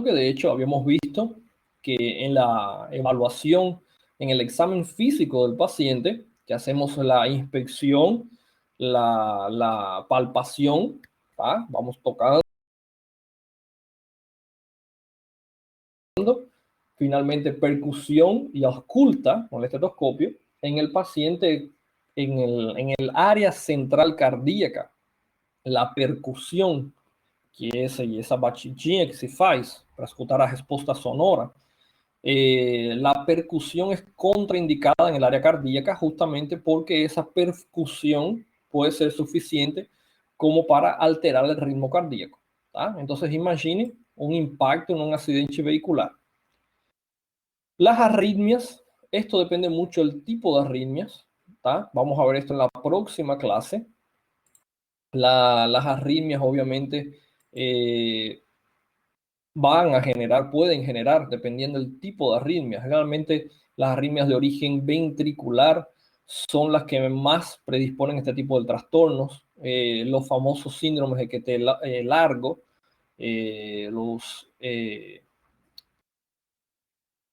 que de hecho habíamos visto que en la evaluación, en el examen físico del paciente, que hacemos la inspección, la palpación, ¿tá? Vamos tocando, finalmente percusión y ausculta con el estetoscopio en el paciente en el área central cardíaca, la percusión, que é essa batidinha que se faz para escutar a resposta sonora, la percusión es contraindicada en el área cardíaca justamente porque esa percusión puede ser suficiente como para alterar el ritmo cardíaco. ¿tá? Entonces imagine un impacto en un accidente vehicular. Las arritmias, esto depende mucho del tipo de arritmias. ¿tá? Vamos a ver esto en la próxima clase. Las arritmias obviamente van a generar, pueden generar, dependiendo del tipo de arritmias. Realmente las arritmias de origen ventricular son las que más predisponen a este tipo de trastornos. Los famosos síndromes de QT largo,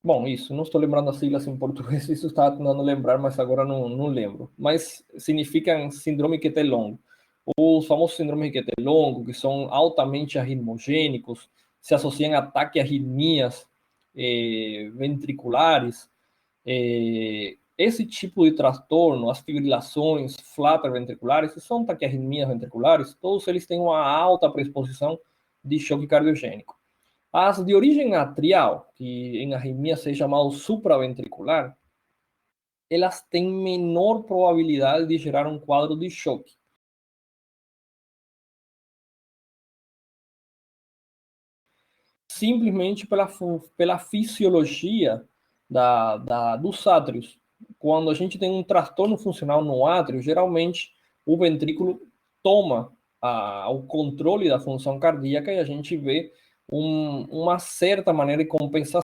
bom, isso, não estou lembrando as siglas em português, isso estava tentando lembrar, mas agora não lembro. Mas significam síndrome QT longo. Os famosos síndromes de QT longo, que são altamente arritmogênicos, se associam a ataques arritmias ventriculares. Esse tipo de transtorno, as fibrilações flater-ventriculares, que são taquiarritmias ventriculares, todos eles têm uma alta predisposição de choque cardiogênico. As de origem atrial, que em arritmia se é chamado supraventricular, elas têm menor probabilidade de gerar um quadro de choque. Simplesmente pela fisiologia dos átrios. Quando a gente tem um transtorno funcional no átrio, geralmente o ventrículo toma o controle da função cardíaca e a gente vê uma certa maneira de compensação.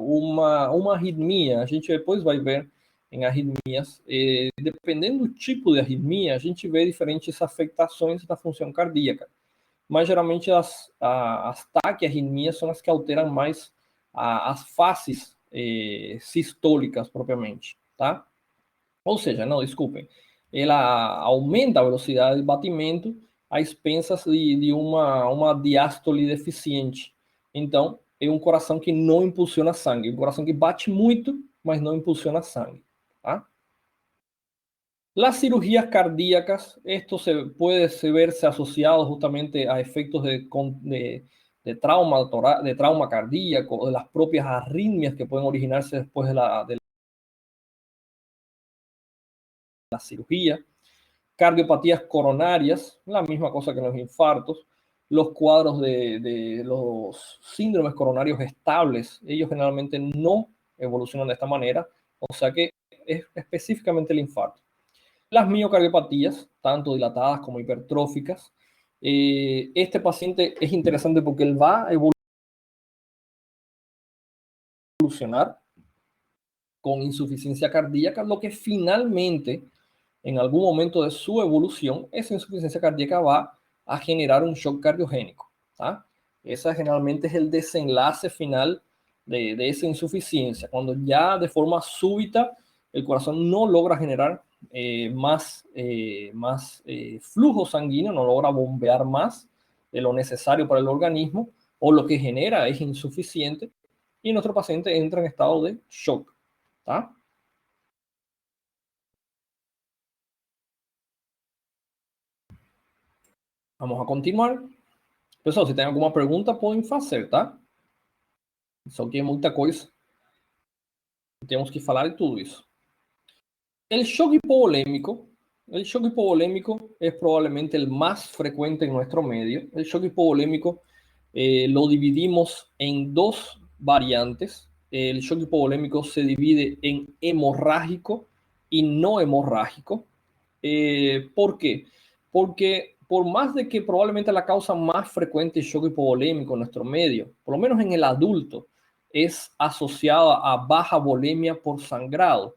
Uma arritmia, a gente depois vai ver em arritmias, dependendo do tipo de arritmia, a gente vê diferentes afetações da função cardíaca. Mas geralmente as taquiarritmias são as que alteram mais as faces sistólicas propriamente, tá? Ou seja, não, desculpem, ela aumenta a velocidade de batimento a expensas de uma diástole deficiente. Então, é um coração que não impulsiona sangue, um coração que bate muito, mas não impulsiona sangue, tá? Las cirugías cardíacas, esto puede verse asociado justamente a efectos de trauma cardíaco, de las propias arritmias que pueden originarse después de la cirugía. Cardiopatías coronarias, la misma cosa que los infartos. Los cuadros de los síndromes coronarios estables, ellos generalmente no evolucionan de esta manera, o sea que es específicamente el infarto. las miocardiopatías, tanto dilatadas como hipertróficas. Este paciente es interesante porque él va a evolucionar con insuficiencia cardíaca, lo que finalmente, en algún momento de su evolución, esa insuficiencia cardíaca va a generar un shock cardiogénico. ¿tá? Ese generalmente es el desenlace final de esa insuficiencia, cuando ya de forma súbita el corazón no logra generar más flujo sanguíneo, no logra bombear más de lo necesario para el organismo, o lo que genera es insuficiente, y nuestro paciente entra en estado de shock. ¿tá? Vamos a continuar. Pessoal, se tem alguma pergunta, podem fazer, tá? Só que é muita coisa. Temos que falar de tudo isso. El shock hipovolémico es probablemente el más frecuente en nuestro medio. El shock hipovolémico lo dividimos en dos variantes. El shock hipovolémico se divide en hemorrágico y no hemorrágico. ¿Por qué? Porque por más de que probablemente la causa más frecuente de shock hipovolémico en nuestro medio, por lo menos en el adulto, es asociada a baja volemia por sangrado.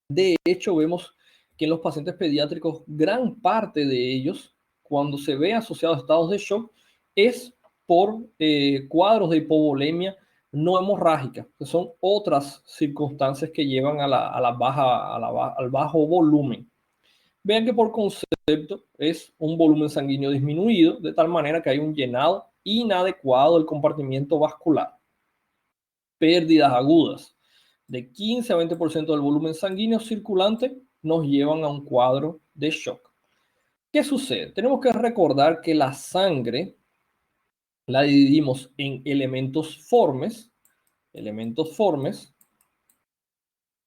De hecho, vemos que en los pacientes pediátricos, gran parte de ellos, cuando se ve asociados a estados de shock, es por cuadros de hipovolemia no hemorrágica, que son otras circunstancias que llevan al bajo volumen. Vean que por concepto es un volumen sanguíneo disminuido, de tal manera que hay un llenado inadecuado del compartimiento vascular. Pérdidas agudas de 15 a 20% del volumen sanguíneo circulante nos llevan a un cuadro de shock. ¿Qué sucede? Tenemos que recordar que la sangre la dividimos en elementos formes,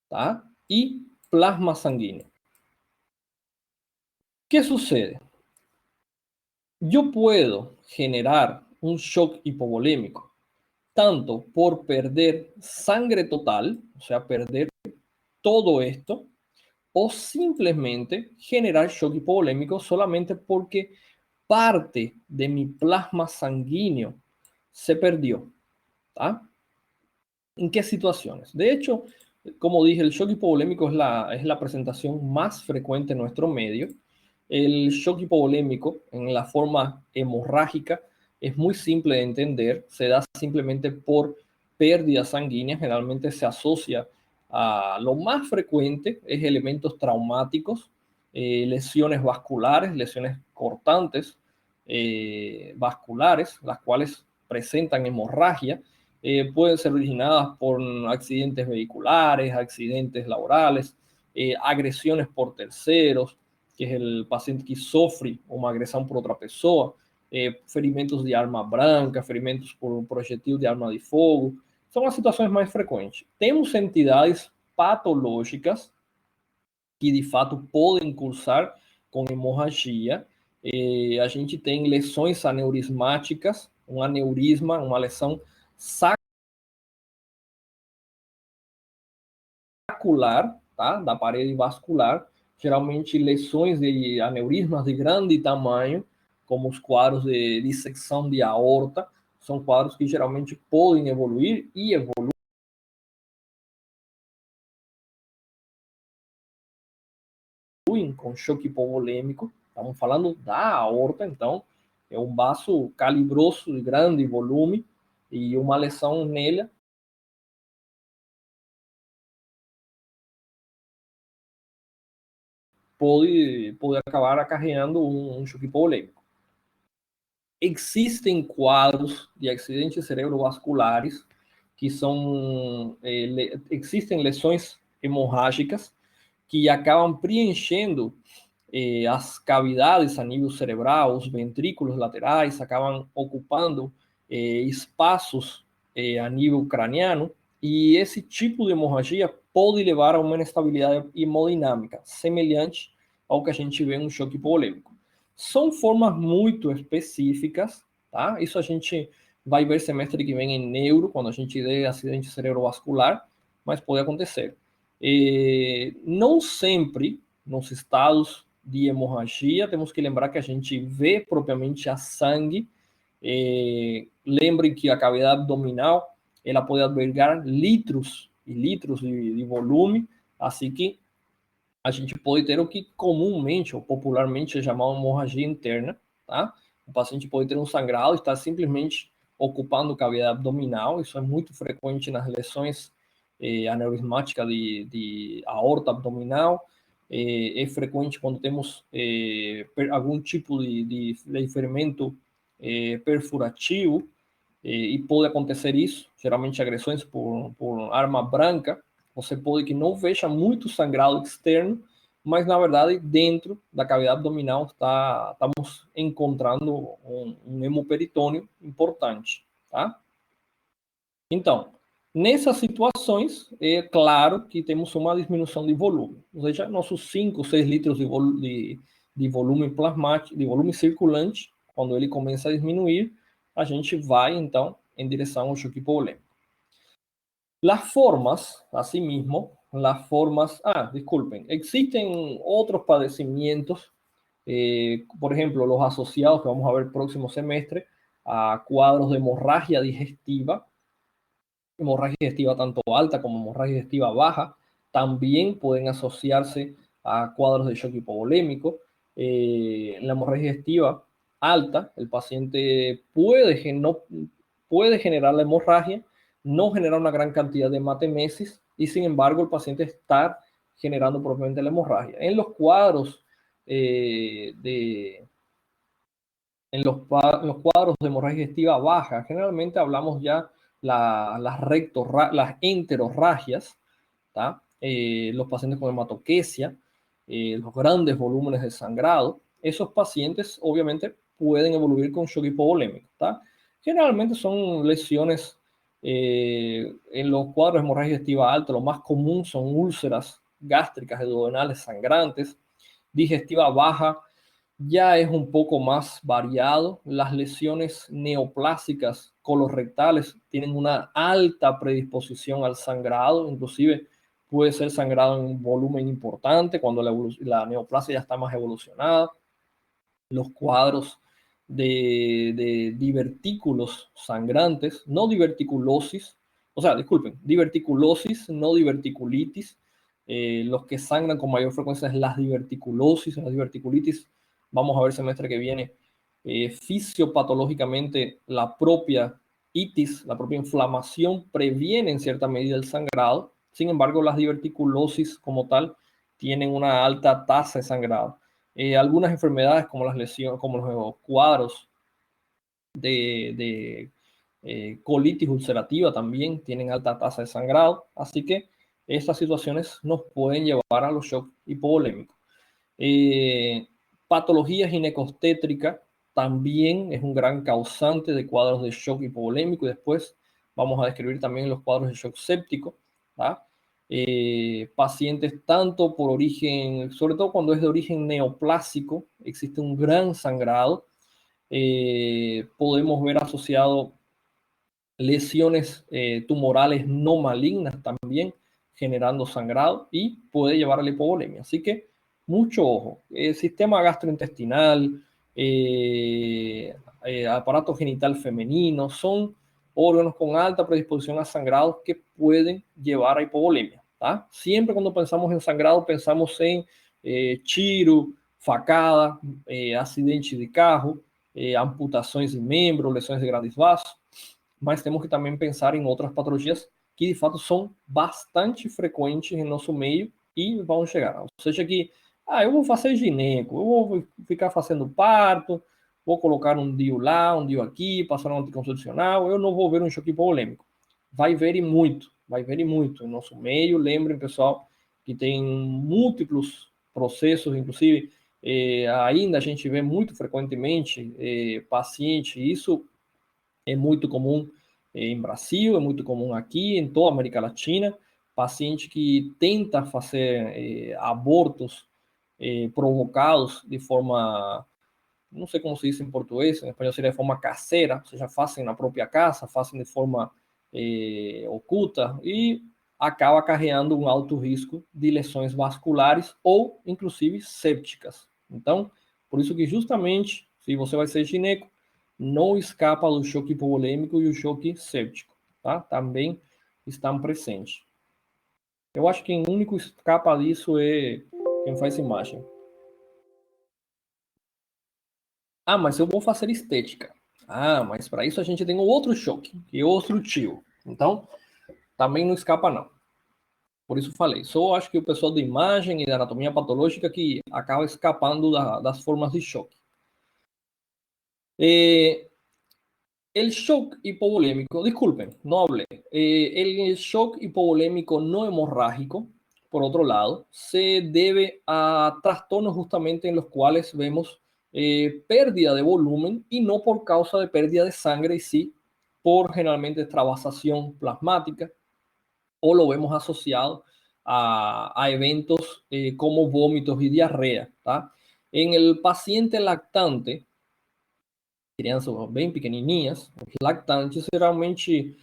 ¿tá? Y plasma sanguíneo. ¿Qué sucede? Yo puedo generar un shock hipovolémico tanto por perder sangre total, o sea, perder todo esto, o simplemente generar shock hipovolémico solamente porque parte de mi plasma sanguíneo se perdió. ¿tá? ¿En qué situaciones? De hecho, como dije, el shock hipovolémico es la presentación más frecuente en nuestro medio. El shock hipovolémico en la forma hemorrágica es muy simple de entender, se da simplemente por pérdida sanguínea, generalmente se asocia a lo más frecuente, es elementos traumáticos, lesiones vasculares, lesiones cortantes vasculares, las cuales presentan hemorragia, pueden ser originadas por accidentes vehiculares, accidentes laborales, agresiones por terceros, que es el paciente que sofre uma agressão por outra pessoa, ferimentos de arma branca, ferimentos por um projetil de arma de fogo, são as situações mais frequentes. Temos entidades patológicas que de fato podem cursar com hemorragia. A gente tem lesões aneurismáticas, um aneurisma, uma lesão saccular, tá? Da parede vascular, geralmente lesões de aneurismas de grande tamanho, como os quadros de dissecção de aorta, são quadros que geralmente podem evoluir e evoluem com choque hipovolêmico. Estamos falando da aorta, então é um vaso calibroso de grande volume e uma lesão nele pode acabar acarreando um choque hipovolêmico. Existem quadros de acidentes cerebrovasculares que são, existem lesões hemorrágicas que acabam preenchendo as cavidades a nível cerebral, os ventrículos laterais, acabam ocupando espaços a nível craniano, e esse tipo de hemorragia pode levar a uma inestabilidade hemodinâmica, semelhante ao que a gente vê em um choque hipovolêmico. São formas muito específicas, tá? Isso a gente vai ver semestre que vem em neuro, quando a gente vê acidente cerebrovascular, mas pode acontecer. Não sempre nos estados de hemorragia, temos que lembrar que a gente vê propriamente a sangue. Lembrem que a cavidade abdominal ela pode albergar litros e litros de volume, assim que a gente pode ter o que comumente ou popularmente é chamado hemorragia interna, tá? O paciente pode ter um sangrado e está simplesmente ocupando cavidade abdominal. Isso é muito frequente nas lesões aneurismáticas de aorta abdominal. É frequente quando temos algum tipo de ferimento perfurativo, e pode acontecer isso, geralmente agressões por arma branca. Você pode que não veja muito sangrado externo, mas na verdade dentro da cavidade abdominal estamos encontrando um hemoperitônio importante, tá? Então, nessas situações, é claro que temos uma diminuição de volume, ou seja, nossos 5, 6 litros de volume plasmático, de volume circulante, quando ele começa a diminuir, a gente vai, então, em direção ao choque hipovolêmico. Las formas, asimismo, disculpen, existen otros padecimientos, por ejemplo, los asociados que vamos a ver el próximo semestre a cuadros de hemorragia digestiva tanto alta como hemorragia digestiva baja, también pueden asociarse a cuadros de shock hipovolémico. La hemorragia digestiva alta, el paciente puede generar la hemorragia, no generar una gran cantidad de hematemesis y sin embargo el paciente está generando propiamente la hemorragia. En los cuadros en los cuadros de hemorragia digestiva baja, generalmente hablamos ya las enterorragias, los pacientes con hematoquesia, los grandes volúmenes de sangrado. Esos pacientes obviamente pueden evoluir con shock hipovolémico. Generalmente son lesiones en los cuadros de hemorragia digestiva alta. Lo más común son úlceras gástricas duodenales sangrantes. Digestiva baja ya es un poco más variado. Las lesiones neoplásicas colorectales tienen una alta predisposición al sangrado, inclusive puede ser sangrado en un volumen importante cuando la neoplasia ya está más evolucionada. Los cuadros de divertículos sangrantes, no diverticulosis, diverticulosis, no diverticulitis. Los que sangran con mayor frecuencia es las diverticulosis, las diverticulitis. Vamos a ver semestre que viene fisiopatológicamente la propia itis, la propia inflamación previene en cierta medida el sangrado. Sin embargo, las diverticulosis como tal tienen una alta tasa de sangrado. Algunas enfermedades como las lesiones, como los cuadros de colitis ulcerativa también tienen alta tasa de sangrado. Así que estas situaciones nos pueden llevar a los shocks hipovolémicos. Patología ginecostétrica también es un gran causante de cuadros de shock hipovolémico y después vamos a describir también los cuadros de shock séptico. Pacientes tanto por origen, sobre todo cuando es de origen neoplásico, existe un gran sangrado. Podemos ver asociado lesiones tumorales no malignas también generando sangrado y puede llevar a la hipovolemia. Así que mucho ojo. El sistema gastrointestinal, aparato genital femenino, son órganos con alta predisposición a sangrados que pueden llevar a hipovolemia. Siempre cuando pensamos en sangrado pensamos en chiro, facada, acidente de carro, amputações de membro, lesões de grandes vasos, mas temos que também pensar em outras patologias que de fato são bastante frequentes em nosso meio e vão chegar. Ou seja que, eu vou fazer gineco, eu vou ficar fazendo parto, vou colocar um DIU lá, um DIU aqui, passar um anticoncepcional, eu não vou ver um choque hipovolêmico. Vai ver e muito em nosso meio. Lembrem, pessoal, que tem múltiplos processos, inclusive ainda a gente vê muito frequentemente paciente, isso é muito comum em Brasil, é muito comum aqui, em toda a América Latina, paciente que tenta fazer abortos provocados de forma, não sei como se diz em português, em espanhol seria de forma caseira, ou seja, fazem na própria casa, fazem de forma oculta, e acaba acarreando um alto risco de lesões vasculares ou, inclusive, sépticas. Então, por isso que justamente, se você vai ser gineco, não escapa do choque hipovolêmico e o choque séptico, tá? Também estão presentes. Eu acho que quem único escapa disso é quem faz imagem. Ah, mas eu vou fazer estética. Ah, mas para isso a gente tem um outro choque, que é obstrutivo. Então, também não escapa não. Por isso falei, só acho que o pessoal de imagem e da anatomia patológica que acaba escapando das formas de choque. El shock hipovolémico, disculpen, no hablé. El shock hipovolémico no hemorrágico, por otro lado, se debe a trastornos justamente en los cuales vemos pérdida de volumen y no por causa de pérdida de sangre, y sí por generalmente extravasación plasmática, o lo vemos asociado a eventos como vómitos y diarrea. ¿Tá? En el paciente lactante, crianças bem pequenininhas, lactantes, geralmente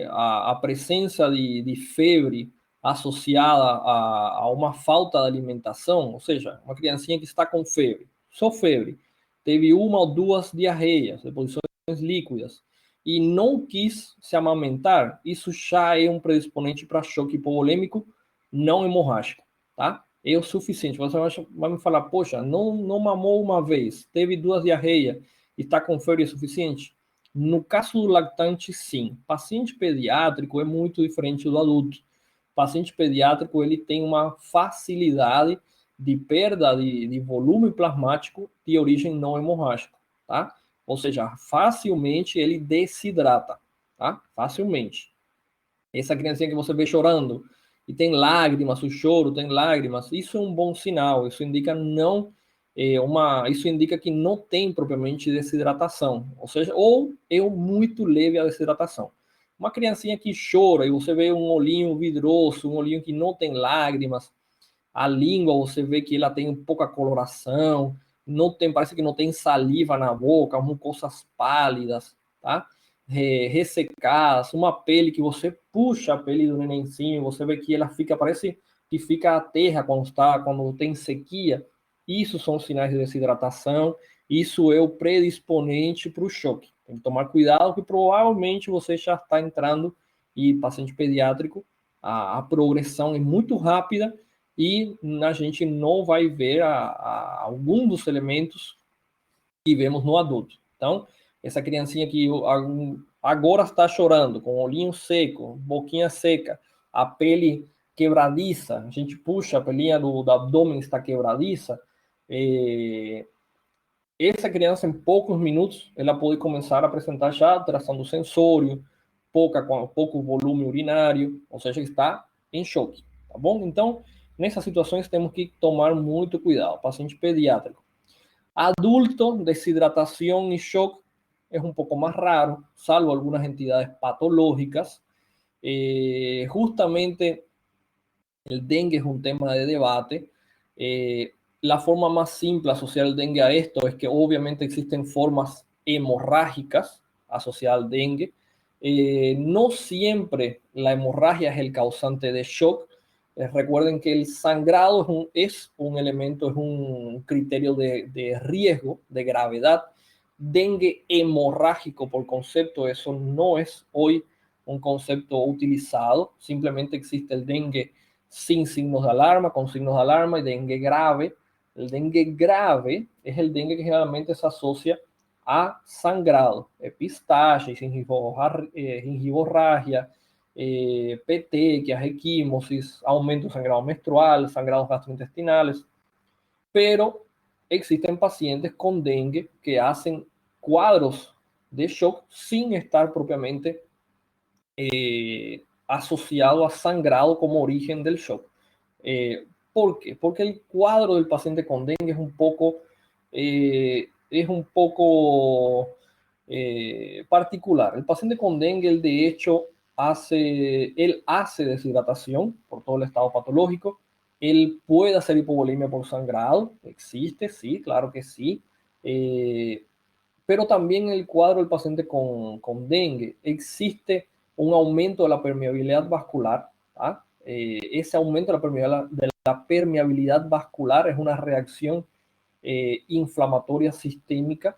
a presença de febre associada a uma falta de alimentação, ou seja, uma criancinha que está com febre, só febre, teve uma ou duas diarreias de posições líquidas e não quis se amamentar, isso já é um predisponente para choque hipovolêmico não hemorrágico, tá? É o suficiente. Você vai me falar, poxa, não mamou uma vez, teve duas diarreias, está com febre suficiente? No caso do lactante, sim. Paciente pediátrico é muito diferente do adulto. Paciente pediátrico ele tem uma facilidade de perda de volume plasmático de origem não hemorrágica, tá? Ou seja, facilmente ele desidrata, tá? Facilmente. Essa criancinha que você vê chorando e tem lágrimas, o choro tem lágrimas, isso é um bom sinal, isso indica isso indica que não tem propriamente desidratação, ou seja, ou é muito leve a desidratação. Uma criancinha que chora e você vê um olhinho vidroso, um olhinho que não tem lágrimas, a língua você vê que ela tem pouca coloração, não tem, parece que não tem saliva na boca, mucosas pálidas, tá? Ressecadas, uma pele que você puxa a pele do nenenzinho, você vê que ela fica, parece que fica a terra quando tem sequia. Isso são sinais de desidratação, isso é o predisponente para o choque. Tem que tomar cuidado que provavelmente você já está entrando e paciente pediátrico, a progressão é muito rápida e a gente não vai ver algum dos elementos que vemos no adulto. Então, essa criancinha que agora está chorando, com o olhinho seco, boquinha seca, a pele quebradiça, a gente puxa a pelinha do abdômen está quebradiça, essa criança em poucos minutos ela pode começar a apresentar já alteração do sensório, pouco volume urinário, ou seja, está em choque, tá bom? Então, nessas situações temos que tomar muito cuidado. Paciente pediátrico. Adulto, desidratación y shock es un poco más raro, salvo algunas entidades patológicas. Justamente el dengue es un tema de debate. La forma más simple asociar el dengue a esto es que obviamente existen formas hemorrágicas asociadas al dengue. No siempre la hemorragia es el causante de shock. Recuerden que el sangrado es un elemento, es un criterio de riesgo, de gravedad. Dengue hemorrágico por concepto, eso no es hoy un concepto utilizado. Simplemente existe el dengue sin signos de alarma, con signos de alarma y dengue grave. El dengue grave es el dengue que generalmente se asocia a sangrado, epistaxe, gingivorragia, petequias, equimosis, aumento de sangrado menstrual, sangrados gastrointestinales, pero existen pacientes con dengue que hacen cuadros de shock sin estar propiamente asociado a sangrado como origen del shock. ¿Por qué? Porque el cuadro del paciente con dengue es un poco particular. El paciente con dengue, él de hecho hace deshidratación por todo el estado patológico. Él puede hacer hipovolemia por sangrado. Existe, sí, claro que sí. Pero también en el cuadro del paciente con dengue existe un aumento de la permeabilidad vascular. Ese aumento de la permeabilidad vascular es una reacción inflamatoria sistémica,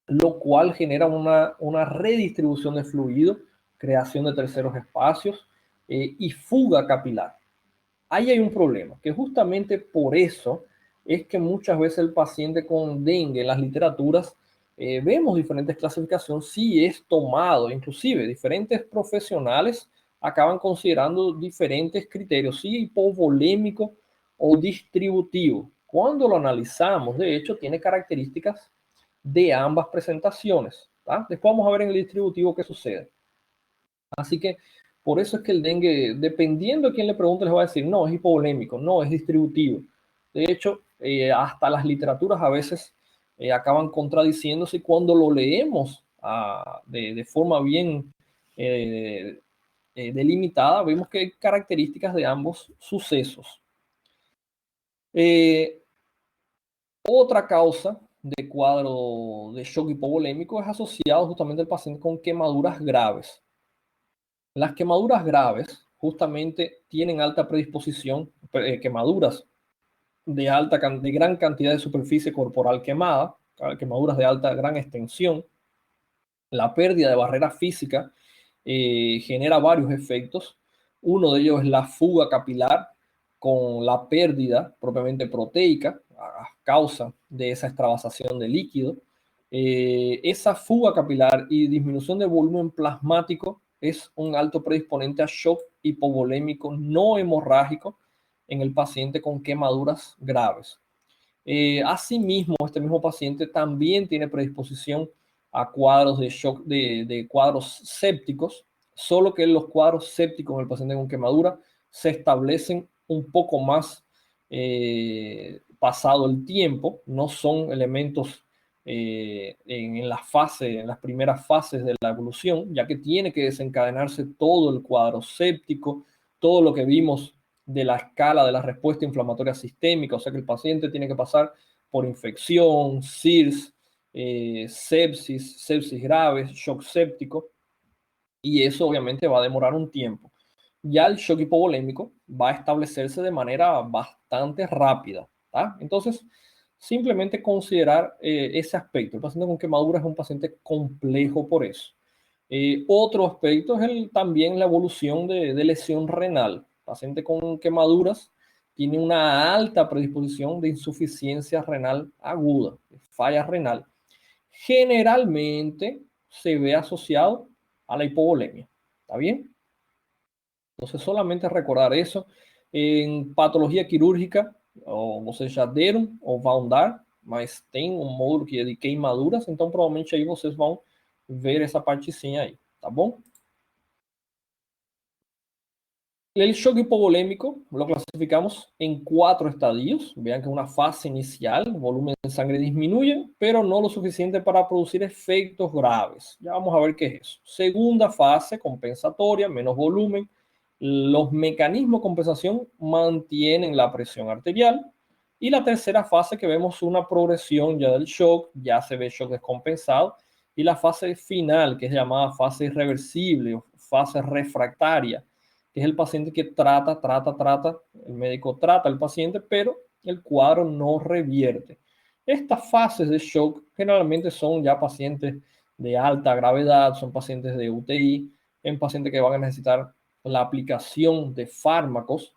lo cual genera una redistribución de fluido, creación de terceros espacios y fuga capilar. Ahí hay un problema, que justamente por eso es que muchas veces el paciente con dengue en las literaturas vemos diferentes clasificaciones, si es tomado, inclusive diferentes profesionales acaban considerando diferentes criterios, si hipovolémico o distributivo. Cuando lo analizamos, de hecho, tiene características de ambas presentaciones. Después vamos a ver en el distributivo qué sucede. Así que por eso es que el dengue, dependiendo de quién le pregunte, les va a decir, no, es hipovolémico, no, es distributivo. De hecho, hasta las literaturas a veces acaban contradiciéndose cuando lo leemos de forma bien delimitada, vemos que hay características de ambos sucesos. Otra causa de cuadro de shock hipovolémico es asociado justamente al paciente con quemaduras graves. Las quemaduras graves justamente tienen alta predisposición, quemaduras de gran cantidad de superficie corporal quemada, quemaduras de gran extensión. La pérdida de barrera física genera varios efectos. Uno de ellos es la fuga capilar con la pérdida propiamente proteica a causa de esa extravasación de líquido. Esa fuga capilar y disminución de volumen plasmático es un alto predisponente a shock hipovolémico no hemorrágico en el paciente con quemaduras graves. Asimismo, este mismo paciente también tiene predisposición a cuadros de shock, de cuadros sépticos, solo que los cuadros sépticos en el paciente con quemadura se establecen un poco más pasado el tiempo, no son elementos en las primeras fases de la evolución, ya que tiene que desencadenarse todo el cuadro séptico, todo lo que vimos de la escala de la respuesta inflamatoria sistémica, o sea que el paciente tiene que pasar por infección, SIRS, sepsis grave, shock séptico, y eso obviamente va a demorar un tiempo. Ya el shock hipovolémico va a establecerse de manera bastante rápida. Entonces, simplemente considerar ese aspecto. El paciente con quemadura es un paciente complejo por eso. Otro aspecto es también la evolución de lesión renal. El paciente con quemaduras tiene una alta predisposición de insuficiencia renal aguda, de falla renal. Generalmente se ve asociado a la hipovolemia. ¿Está bien? Entonces, solamente recordar eso. En patología quirúrgica, ou seja, Derum ou vão dar, mas tem um módulo que é de queimaduras, então provavelmente aí vocês vão ver essa partezinha aí, tá bom? El shock hipovolémico lo clasificamos en 4 estadios. Vean que una fase inicial, el volumen de sangre disminuye, pero no lo suficiente para producir efectos graves. Ya vamos a ver qué es eso. Segunda fase, compensatoria, menos volumen. Los mecanismos de compensación mantienen la presión arterial. Y la tercera fase, que vemos una progresión ya del shock, ya se ve shock descompensado. Y la fase final, que es llamada fase irreversible o fase refractaria, que es el paciente que trata, el médico trata al paciente, pero el cuadro no revierte. Estas fases de shock generalmente son ya pacientes de alta gravedad, son pacientes de UTI, en pacientes que van a necesitar la aplicación de fármacos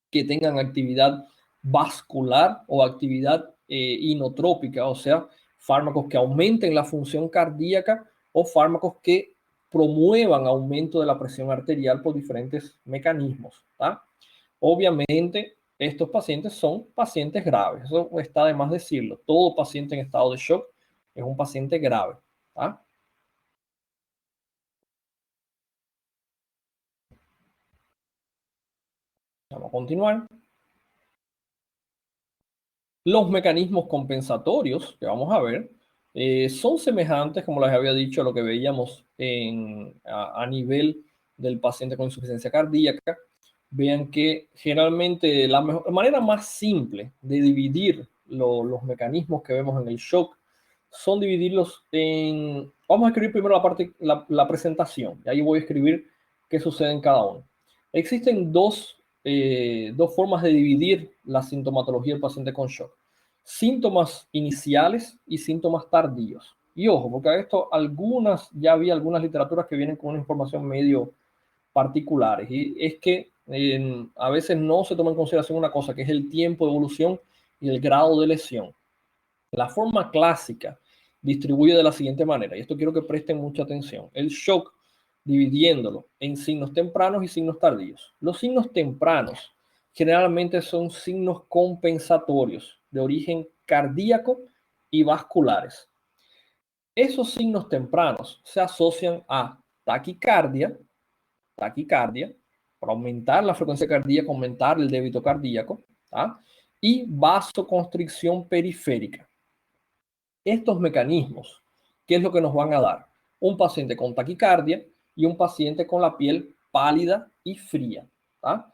que tengan actividad vascular o actividad inotrópica, o sea, fármacos que aumenten la función cardíaca o fármacos que promuevan aumento de la presión arterial por diferentes mecanismos. Obviamente, estos pacientes son pacientes graves. Eso está de más decirlo. Todo paciente en estado de shock es un paciente grave. Vamos a continuar. Los mecanismos compensatorios que vamos a ver son semejantes, como les había dicho, a lo que veíamos a nivel del paciente con insuficiencia cardíaca. Vean que generalmente la manera más simple de dividir los mecanismos que vemos en el shock son dividirlos en... Vamos a escribir primero la parte, la presentación, y ahí voy a escribir qué sucede en cada uno. Existen dos formas de dividir la sintomatología del paciente con shock. Síntomas iniciales y síntomas tardíos. Y ojo, porque esto ya había algunas literaturas que vienen con una información medio particulares. Y es que a veces no se toma en consideración una cosa, que es el tiempo de evolución y el grado de lesión. La forma clásica distribuye de la siguiente manera, y esto quiero que presten mucha atención. El shock dividiéndolo en signos tempranos y signos tardíos. Los signos tempranos generalmente son signos compensatorios de origen cardíaco y vasculares. Esos signos tempranos se asocian a taquicardia, para aumentar la frecuencia cardíaca, aumentar el débito cardíaco, ¿tá? Y vasoconstricción periférica. Estos mecanismos, ¿qué es lo que nos van a dar? Un paciente con taquicardia y un paciente con la piel pálida y fría, ¿tá?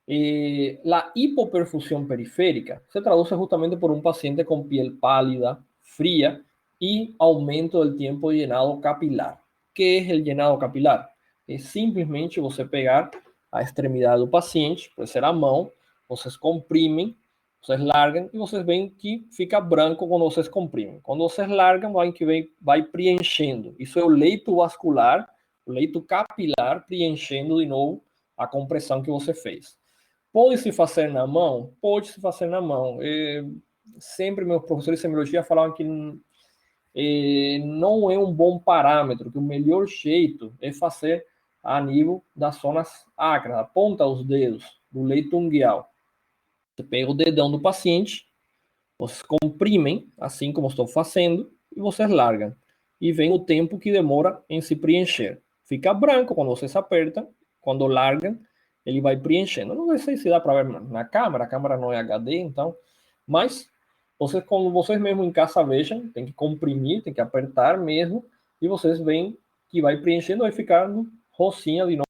La hipoperfusión periférica se traduce justamente por un paciente con piel pálida, fría y aumento del tiempo de llenado capilar. ¿Qué es el llenado capilar? É simplesmente você pegar a extremidade do paciente, pode ser a mão, vocês comprimem, vocês largam e vocês veem que fica branco quando vocês comprimem. Quando vocês largam, vai preenchendo. Isso é o leito vascular, o leito capilar preenchendo de novo a compressão que você fez. Pode-se fazer na mão? Pode-se fazer na mão. Sempre meus professores de semiologia falavam que não é um bom parâmetro, que o melhor jeito é fazer a nível das zonas acras, a ponta dos dedos, do leito ungueal. Você pega o dedão do paciente, vocês comprimem, assim como estou fazendo, e vocês largam. E vem o tempo que demora em se preencher. Fica branco quando vocês apertam, quando largam, ele vai preenchendo. Não sei se dá para ver na câmera, a câmera não é HD, então, mas vocês, como vocês mesmo em casa vejam, tem que comprimir, tem que apertar mesmo, e vocês veem que vai preenchendo, vai ficando rosinha de novo.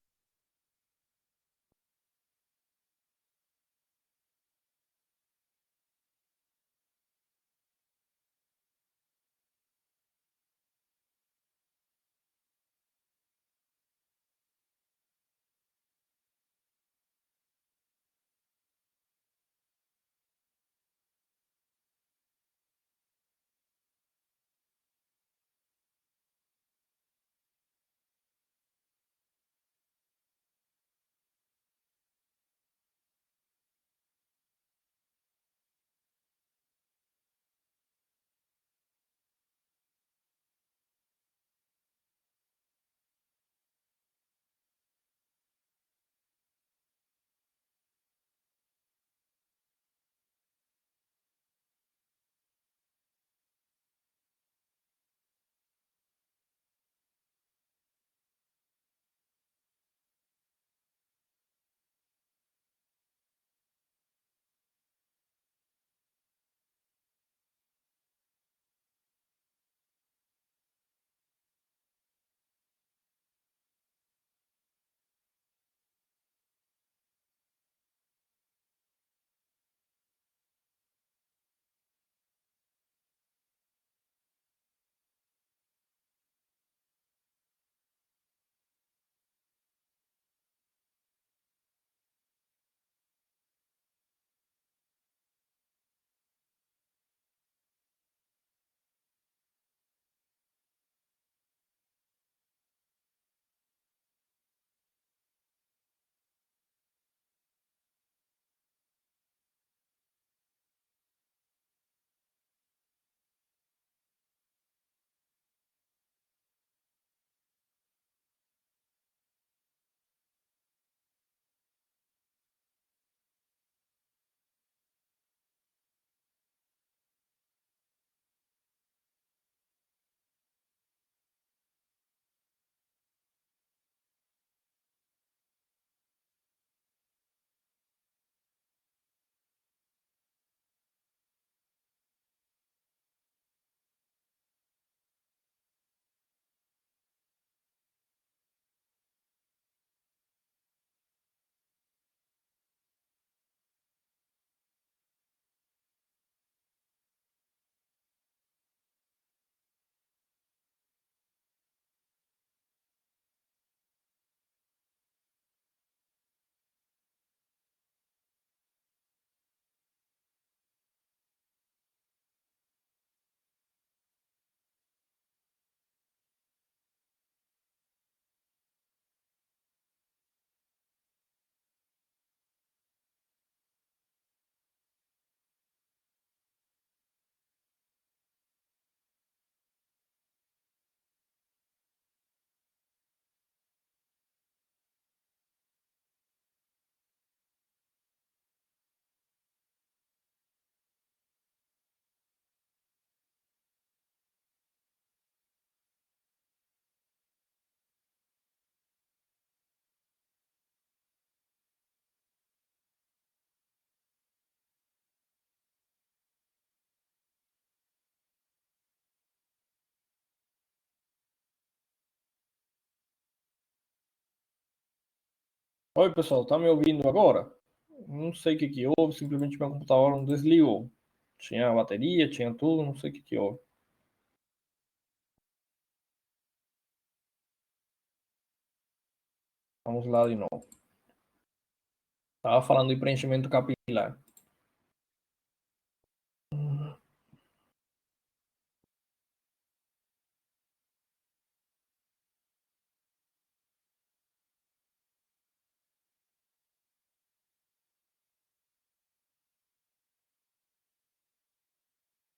Oi, pessoal, tá me ouvindo agora? Não sei o que que houve, simplesmente meu computador não desligou. Tinha bateria, tinha tudo, não sei o que que houve. Vamos lá de novo. Tava falando de preenchimento capilar.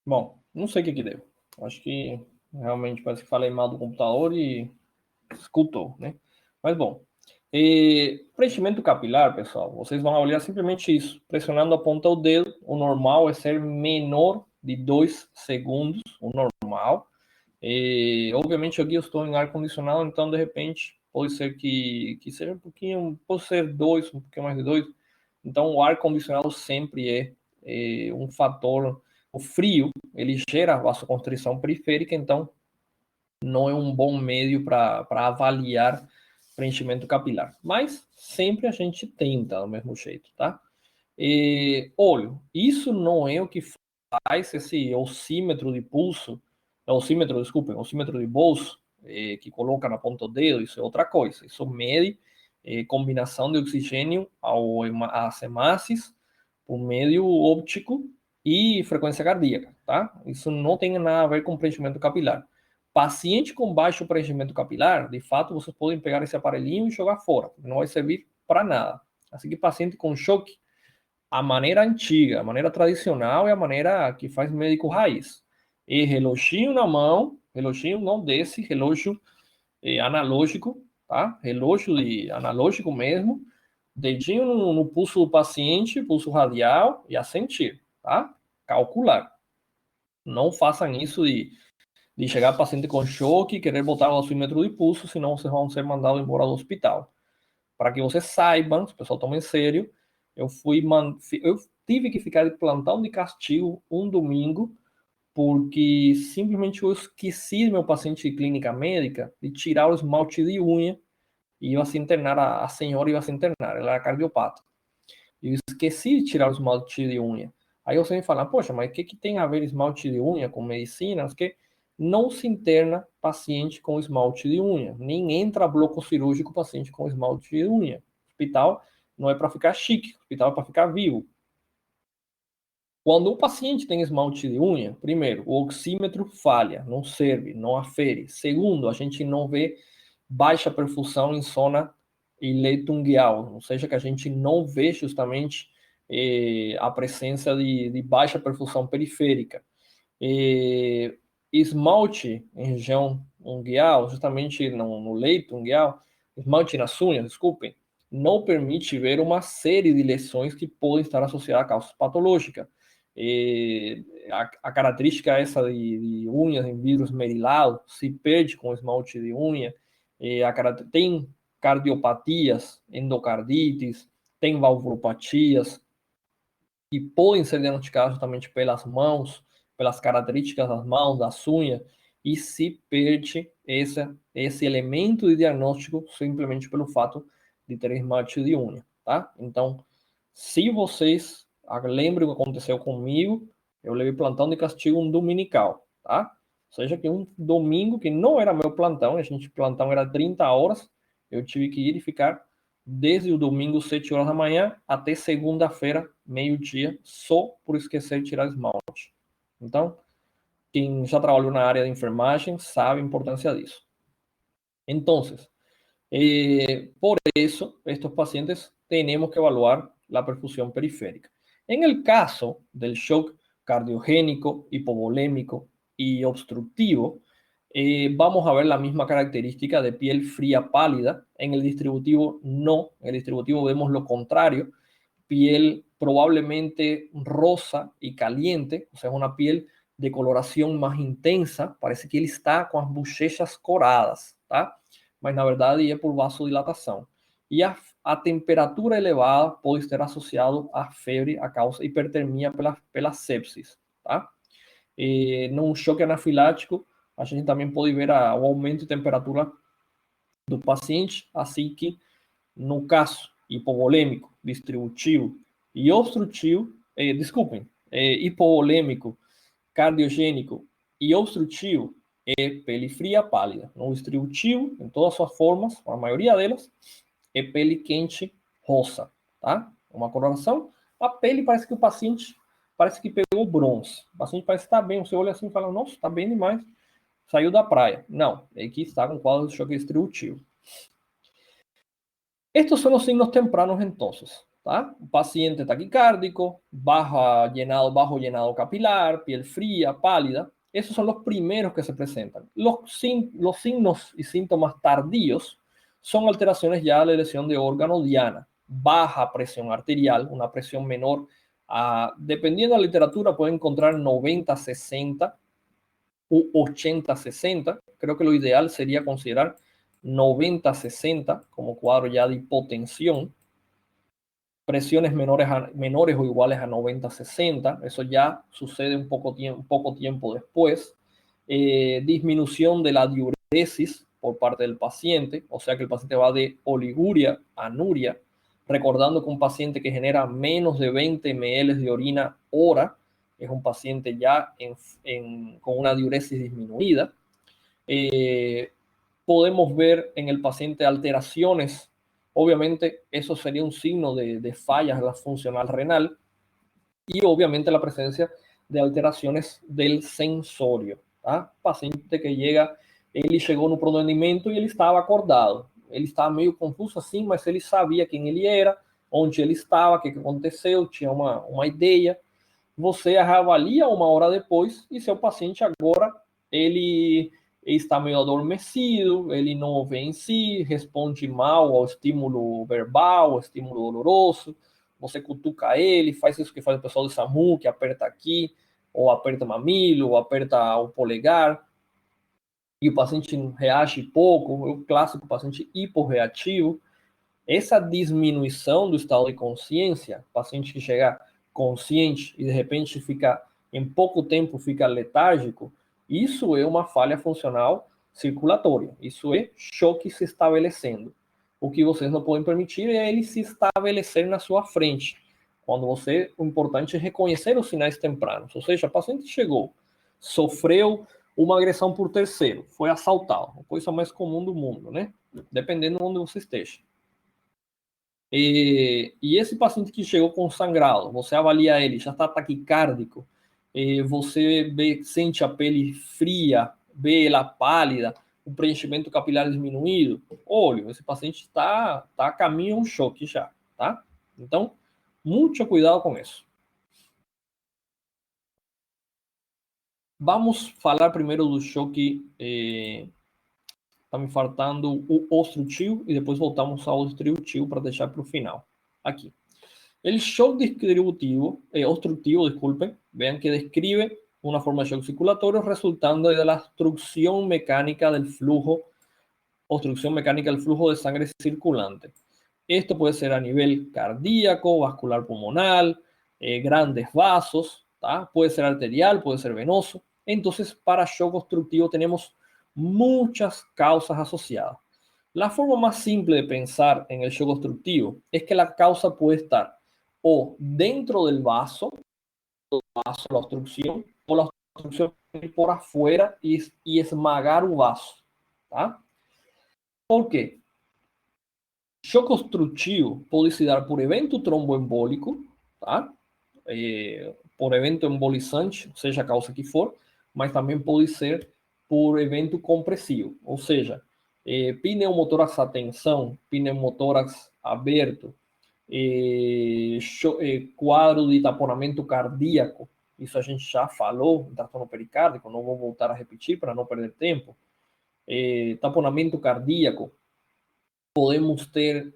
Bom, não sei o que que deu. Acho que realmente parece que falei mal do computador e escutou, né? Mas bom, preenchimento capilar, pessoal, vocês vão olhar simplesmente isso, pressionando a ponta do dedo. O normal é ser menor de 2 segundos, o normal. Obviamente aqui eu estou em ar condicionado, então de repente pode ser que seja um pouquinho, pode ser dois, um pouquinho mais de dois. Então o ar condicionado sempre é um fator. O frio ele gera vasoconstrição periférica, então não é um bom meio para avaliar preenchimento capilar. Mas sempre a gente tenta do mesmo jeito, tá? Olho, isso não é o que faz esse oxímetro de pulso, oxímetro, desculpem, oxímetro de bolso, que coloca na ponta do dedo, isso é outra coisa. Isso mede combinação de oxigênio às hemácias por meio óptico e frequência cardíaca, tá? Isso não tem nada a ver com preenchimento capilar. Paciente com baixo preenchimento capilar, de fato, vocês podem pegar esse aparelhinho e jogar fora, não vai servir para nada. Assim que paciente com choque, a maneira antiga, a maneira tradicional é a maneira que faz médico raiz. E reloginho na mão, reloginho não desse, relógio analógico, tá? Relógio analógico mesmo, dedinho no pulso do paciente, pulso radial e a sentir, tá? Calcular. Não façam isso de chegar paciente com choque e querer botar o oxímetro de pulso, senão vocês vão ser mandados embora do hospital. Para que vocês saibam, se o pessoal toma em sério, eu tive que ficar de plantão de castigo um domingo, porque simplesmente eu esqueci meu paciente de clínica médica de tirar o esmalte de unha e ia se internar, a senhora ia se internar, ela era cardiopata. Eu esqueci de tirar o esmalte de unha. Aí você me fala, poxa, mas o que tem a ver esmalte de unha com medicina? Porque não se interna paciente com esmalte de unha, nem entra bloco cirúrgico paciente com esmalte de unha. Hospital não é para ficar chique, hospital é para ficar vivo. Quando o paciente tem esmalte de unha, primeiro, o oxímetro falha, não serve, não afere. Segundo, a gente não vê baixa perfusão em zona ileotungueal, ou seja, que a gente não vê justamente a presença de baixa perfusão periférica. Esmalte em região ungueal, justamente no leito ungueal, esmalte nas unhas, desculpem, não permite ver uma série de lesões que podem estar associadas a causas patológicas. A característica essa de unhas em vidro esmerilado se perde com esmalte de unha. Tem cardiopatias, endocardites, tem valvulopatias, que podem ser diagnosticadas justamente pelas mãos, pelas características das mãos, das unhas, e se perde esse elemento de diagnóstico simplesmente pelo fato de ter esmalte de unha, tá? Então, se vocês lembram o que aconteceu comigo, eu levei plantão de castigo um dominical, tá? Ou seja, que um domingo que não era meu plantão, a gente plantão era 30 horas, eu tive que ir e ficar desde o domingo, 7 horas da manhã, até segunda-feira, meio-dia, só por esquecer de tirar esmalte. Então, quem já trabalhou na área de enfermagem sabe a importância disso. Então, por eso, estos pacientes tenemos que evaluar la perfusión periférica. En el caso del shock cardiogénico, hipovolémico y obstructivo, vamos a ver la misma característica de piel fría pálida. En el distributivo no, en el distributivo vemos lo contrario, piel probablemente rosa y caliente, o sea, una piel de coloración más intensa, parece que ele está com as bochechas coradas, tá? Mas na verdade é por vasodilatação. E a temperatura elevada pode estar associado à febre, a causa hipertermia pela sepsis, tá? Num choque anafilático, a gente também pode ver o aumento de temperatura do paciente, assim que, no caso hipovolêmico, distributivo e obstrutivo, hipovolêmico, cardiogênico e obstrutivo é pele fria pálida. No distributivo, em todas suas formas, a maioria delas, é pele quente rosa, tá? Uma coloração. A pele parece que o paciente parece que pegou bronze. O paciente parece que está bem. Você olha assim e fala, nossa, está bem demais. Saiu da praia. Não, aqui está com quadro de choque distributivo. Estos son los signos tempranos entonces, ¿tá? Paciente taquicárdico, bajo llenado capilar, piel fría, pálida. Esos son los primeros que se presentan. Los signos y síntomas tardíos son alteraciones ya de lesión de órgano diana, baja presión arterial, una presión menor, dependiendo de la literatura, pueden encontrar 90-60 u 80-60. Creo que lo ideal sería considerar 90-60 como cuadro ya de hipotensión, presiones menores o iguales a 90-60, eso ya sucede un poco tiempo después, disminución de la diuresis por parte del paciente, o sea que el paciente va de oliguria a anuria, recordando que un paciente que genera menos de 20 ml de orina hora es un paciente ya con una diuresis disminuida. Podemos ver en el paciente alteraciones. Obviamente, eso sería un signo de fallas en la funcional renal y obviamente la presencia de alteraciones del sensorio. Tá? Paciente que ele chegou no pronto-atendimento e ele estava acordado. Ele estava meio confuso assim, mas ele sabia quem ele era, onde ele estava, o que aconteceu, tinha uma ideia. Você avalia uma hora depois e seu paciente agora, ele está meio adormecido, ele não vê em si, responde mal ao estímulo verbal, ao estímulo doloroso, você cutuca ele, faz isso que faz o pessoal do SAMU, que aperta aqui, ou aperta o mamilo, ou aperta o polegar, e o paciente reage pouco, o clássico paciente hiporreativo. Essa diminuição do estado de consciência, paciente que chega consciente e de repente fica, em pouco tempo, fica letárgico, isso é uma falha funcional circulatória. Isso é choque se estabelecendo. O que vocês não podem permitir é ele se estabelecer na sua frente. O importante é reconhecer os sinais tempranos. Ou seja, o paciente chegou, sofreu uma agressão por terceiro, foi assaltado, a coisa mais comum do mundo, né? Dependendo de onde você esteja. E esse paciente que chegou com sangrado, você avalia ele, já está taquicárdico, você sente a pele fria, vê ela pálida, o preenchimento capilar diminuído. Olha, esse paciente está a caminho de um choque já, tá? Então, muito cuidado com isso. Vamos falar primeiro do choque. Está me faltando o obstrutivo e depois voltamos ao distributivo para deixar para o final. Aqui. El shock obstructivo, disculpen, vean que describe una forma de shock circulatorio resultando de la obstrucción mecánica del flujo de sangre circulante. Esto puede ser a nivel cardíaco, vascular pulmonar, grandes vasos, ¿tá? Puede ser arterial, puede ser venoso. Entonces, para shock obstructivo tenemos muchas causas asociadas. La forma más simple de pensar en el shock obstructivo es que la causa puede estar o dentro del vaso, la obstrucción, o la obstrucción por afuera y esmagar o vaso. Tá? Por quê? Choque obstrutivo pode se dar por evento tromboembólico, tá? Por evento embolizante, seja a causa que for, mas também pode ser por evento compressivo, ou seja, pneumotórax a tensão, pneumotórax aberto, quadro de taponamento cardíaco, isso a gente já falou, transtorno pericárdico, não vou voltar a repetir para não perder tempo. Taponamento cardíaco, podemos ter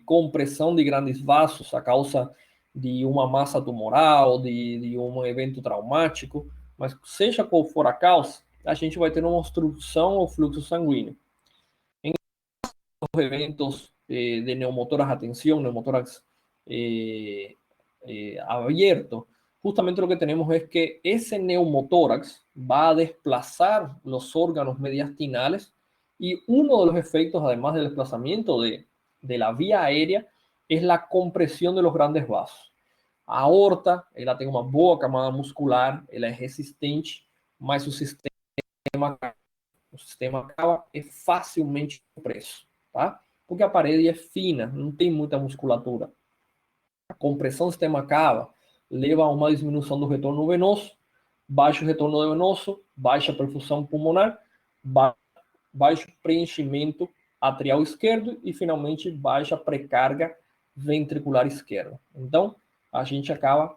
compressão de grandes vasos a causa de uma massa tumoral, de um evento traumático, mas seja qual for a causa, a gente vai ter uma obstrução ao fluxo sanguíneo. Em eventos de neumotórax a tensión, neumotórax abierto, justamente lo que tenemos es que ese neumotórax va a desplazar los órganos mediastinales y uno de los efectos, además del desplazamiento de la vía aérea, es la compresión de los grandes vasos. A aorta, ela tem uma boa camada muscular, ela é resistente, mas o sistema cava é facilmente compresso, tá? Porque a parede é fina, não tem muita musculatura. A compressão do sistema cava leva a uma diminuição do retorno venoso, baixo retorno venoso, baixa perfusão pulmonar, baixo preenchimento atrial esquerdo e, finalmente, baixa precarga ventricular esquerda. Então, a gente acaba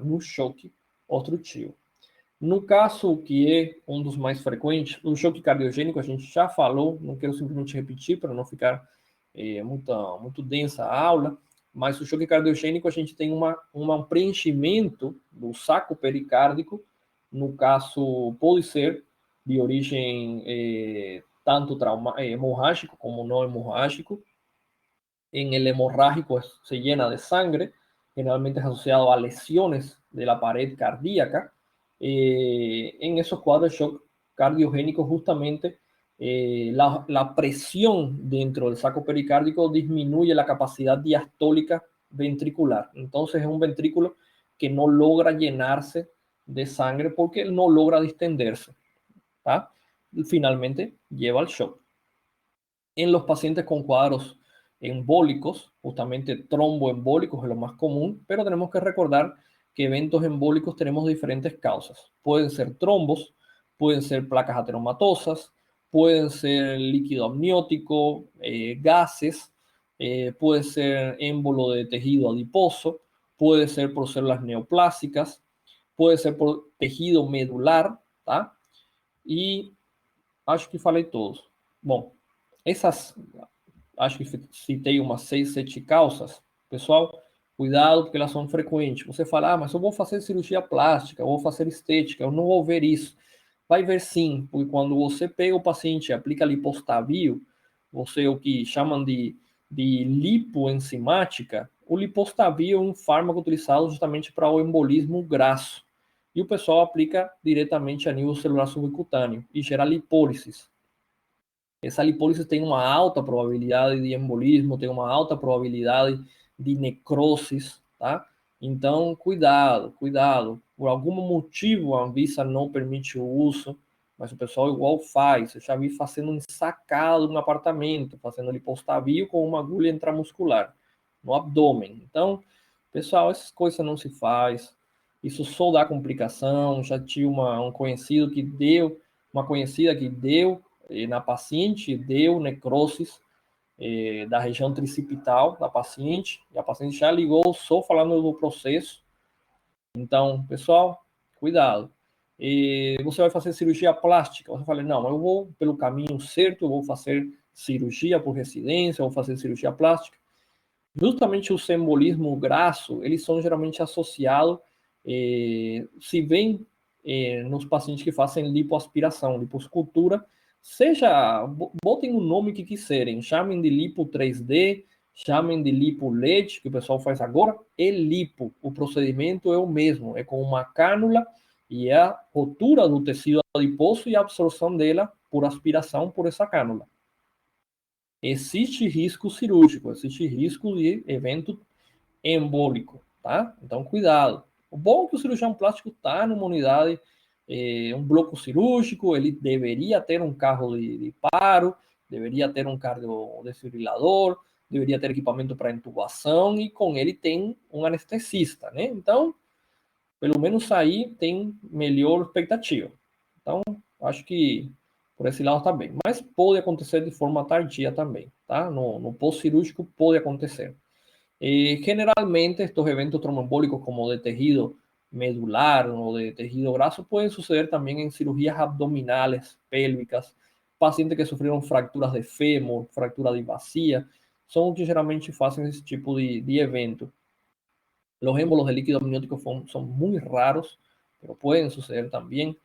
no choque obstrutivo. No caso que é um dos mais frequentes, o choque cardiogênico, a gente já falou, não quero simplesmente repetir para não ficar muito densa a aula, mas o choque cardiogênico a gente tem um preenchimento do saco pericárdico, no caso pode ser de origem tanto hemorrágico como não hemorrágico. En el hemorrágico se llena de sangre, generalmente es asociado a lesiones de la pared cardíaca. En esos cuadros de shock cardiogénico, justamente la presión dentro del saco pericárdico disminuye la capacidad diastólica ventricular. Entonces es un ventrículo que no logra llenarse de sangre porque no logra distenderse. ¿tá? Finalmente lleva al shock. En los pacientes con cuadros embólicos, justamente tromboembólicos es lo más común, pero tenemos que recordar que eventos embólicos tenemos diferentes causas. Pueden ser trombos, pueden ser placas ateromatosas, pueden ser líquido amniótico, gases, puede ser émbolo de tejido adiposo, puede ser por células neoplásicas, puede ser por tejido medular, tá? E acho que falei todos. Bom, acho que citei umas 6, 7 causas. Pessoal, cuidado, porque elas são frequentes. Você fala, mas eu vou fazer cirurgia plástica, eu vou fazer estética, eu não vou ver isso. Vai ver sim, porque quando você pega o paciente e aplica lipostavio, você o que chamam de lipoenzimática, o lipostavio é um fármaco utilizado justamente para o embolismo grasso. E o pessoal aplica diretamente a nível celular subcutâneo e gera lipólises. Essa lipólise tem uma alta probabilidade de embolismo, tem uma alta probabilidade de necrosis, tá? Então, cuidado, cuidado. Por algum motivo, a Anvisa não permite o uso, mas o pessoal igual faz. Eu já vi fazendo um ensacado no apartamento, fazendo lipostavio com uma agulha intramuscular no abdômen. Então, pessoal, essas coisas não se faz. Isso só dá complicação. Já tive uma conhecida que deu na paciente, deu necrosis da região tricipital da paciente, e a paciente já ligou só falando do processo. Então, pessoal, cuidado. Você vai fazer cirurgia plástica, você fala, não, eu vou pelo caminho certo, eu vou fazer cirurgia por residência, eu vou fazer cirurgia plástica. Justamente os embolismo grasso, eles são geralmente associados, se vem nos pacientes que fazem lipoaspiração, liposcultura, seja, botem o nome que quiserem, chamem de lipo 3D, chamem de lipo LED, que o pessoal faz agora, é lipo, o procedimento é o mesmo, é com uma cânula e é a rotura do tecido adiposo e a absorção dela por aspiração por essa cânula. Existe risco cirúrgico, existe risco de evento embólico, tá? Então, cuidado. O bom é que o cirurgião plástico está numa unidade, um bloco cirúrgico, ele deveria ter um carro de paro, deveria ter um cardiodesfibrilador, deveria ter equipamento para intubação e com ele tem um anestesista, né? Então, pelo menos aí tem melhor expectativa. Então, acho que por esse lado está bem. Mas pode acontecer de forma tardia também, tá? No pós-cirúrgico pode acontecer. Generalmente estos eventos tromboembólicos como de tejido medular o de tejido graso pueden suceder también en cirugías abdominales, pélvicas, pacientes que sufrieron fracturas de fémur, fractura de bacia, son los que generalmente hacen ese tipo de evento. Los émbolos de líquido amniótico son muy raros, pero pueden suceder también.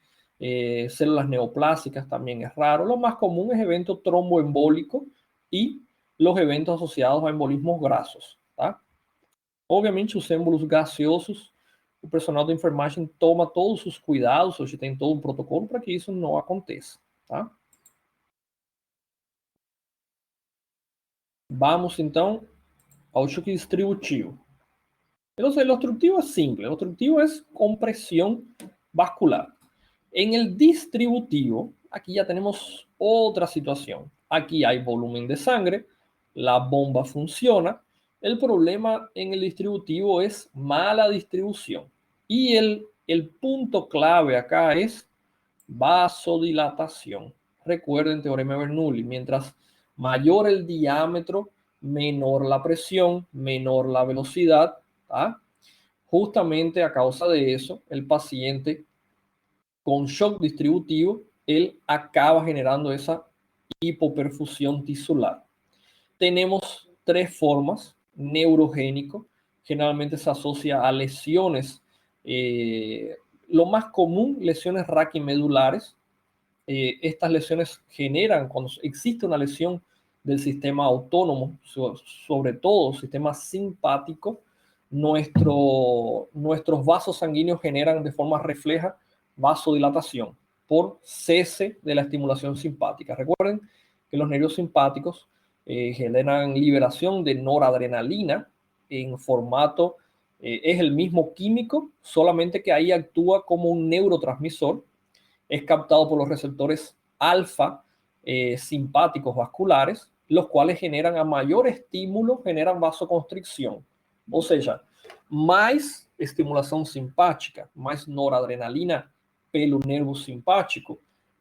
Células neoplásicas también es raro. Lo más común es evento tromboembólico y los eventos asociados a embolismos grasos, tá? Obviamente, os êmbolos gaseosos, o personal da enfermagem toma todos os cuidados, hoje tem todo um protocolo para que isso não aconteça, tá? Vamos, então, ao choque distributivo. Entonces, el obstructivo es simple. El obstructivo es compresión vascular. En el distributivo, aquí ya tenemos otra situación. Aquí hay volumen de sangre, la bomba funciona. El problema en el distributivo es mala distribución. Y el punto clave acá es vasodilatación. Recuerden teorema de Bernoulli, mientras mayor el diámetro, menor la presión, menor la velocidad. ¿Ah? Justamente a causa de eso, el paciente con shock distributivo, él acaba generando esa hipoperfusión tisular. Tenemos tres formas. Neurogénico, generalmente se asocia a lesiones, lo más común, lesiones raquimedulares. Estas lesiones generan, cuando existe una lesión del sistema autónomo, sobre todo sistema simpático, nuestros vasos sanguíneos generan de forma refleja vasodilatación por cese de la estimulación simpática. Recuerden que los nervios simpáticos generan liberación de noradrenalina en formato, es el mismo químico, solamente que ahí actúa como un neurotransmisor. Es captado por los receptores alfa simpáticos vasculares, los cuales generan a mayor estímulo, generan vasoconstricción. Ou seja, mais estimulação simpática, mais noradrenalina pelo nervo simpático,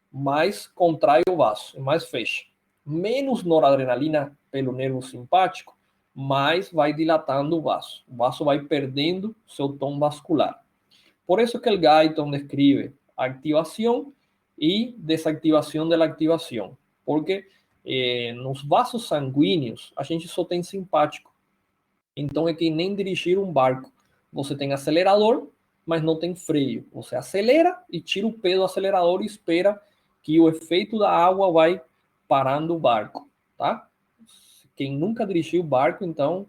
mais contrai o vaso, mais fecha. Menos noradrenalina pelo nervo simpático, mais vai dilatando o vaso. O vaso vai perdendo seu tom vascular. Por eso que el Guyton describe activación y desactivación de la activación, porque nos vasos sanguíneos a gente só tem simpático. Então é que nem dirigir um barco. Você tem acelerador, mas não tem freio. Você acelera e tira o pé do acelerador e espera que o efeito da água vai parando o barco, tá? Quem nunca dirigiu barco, então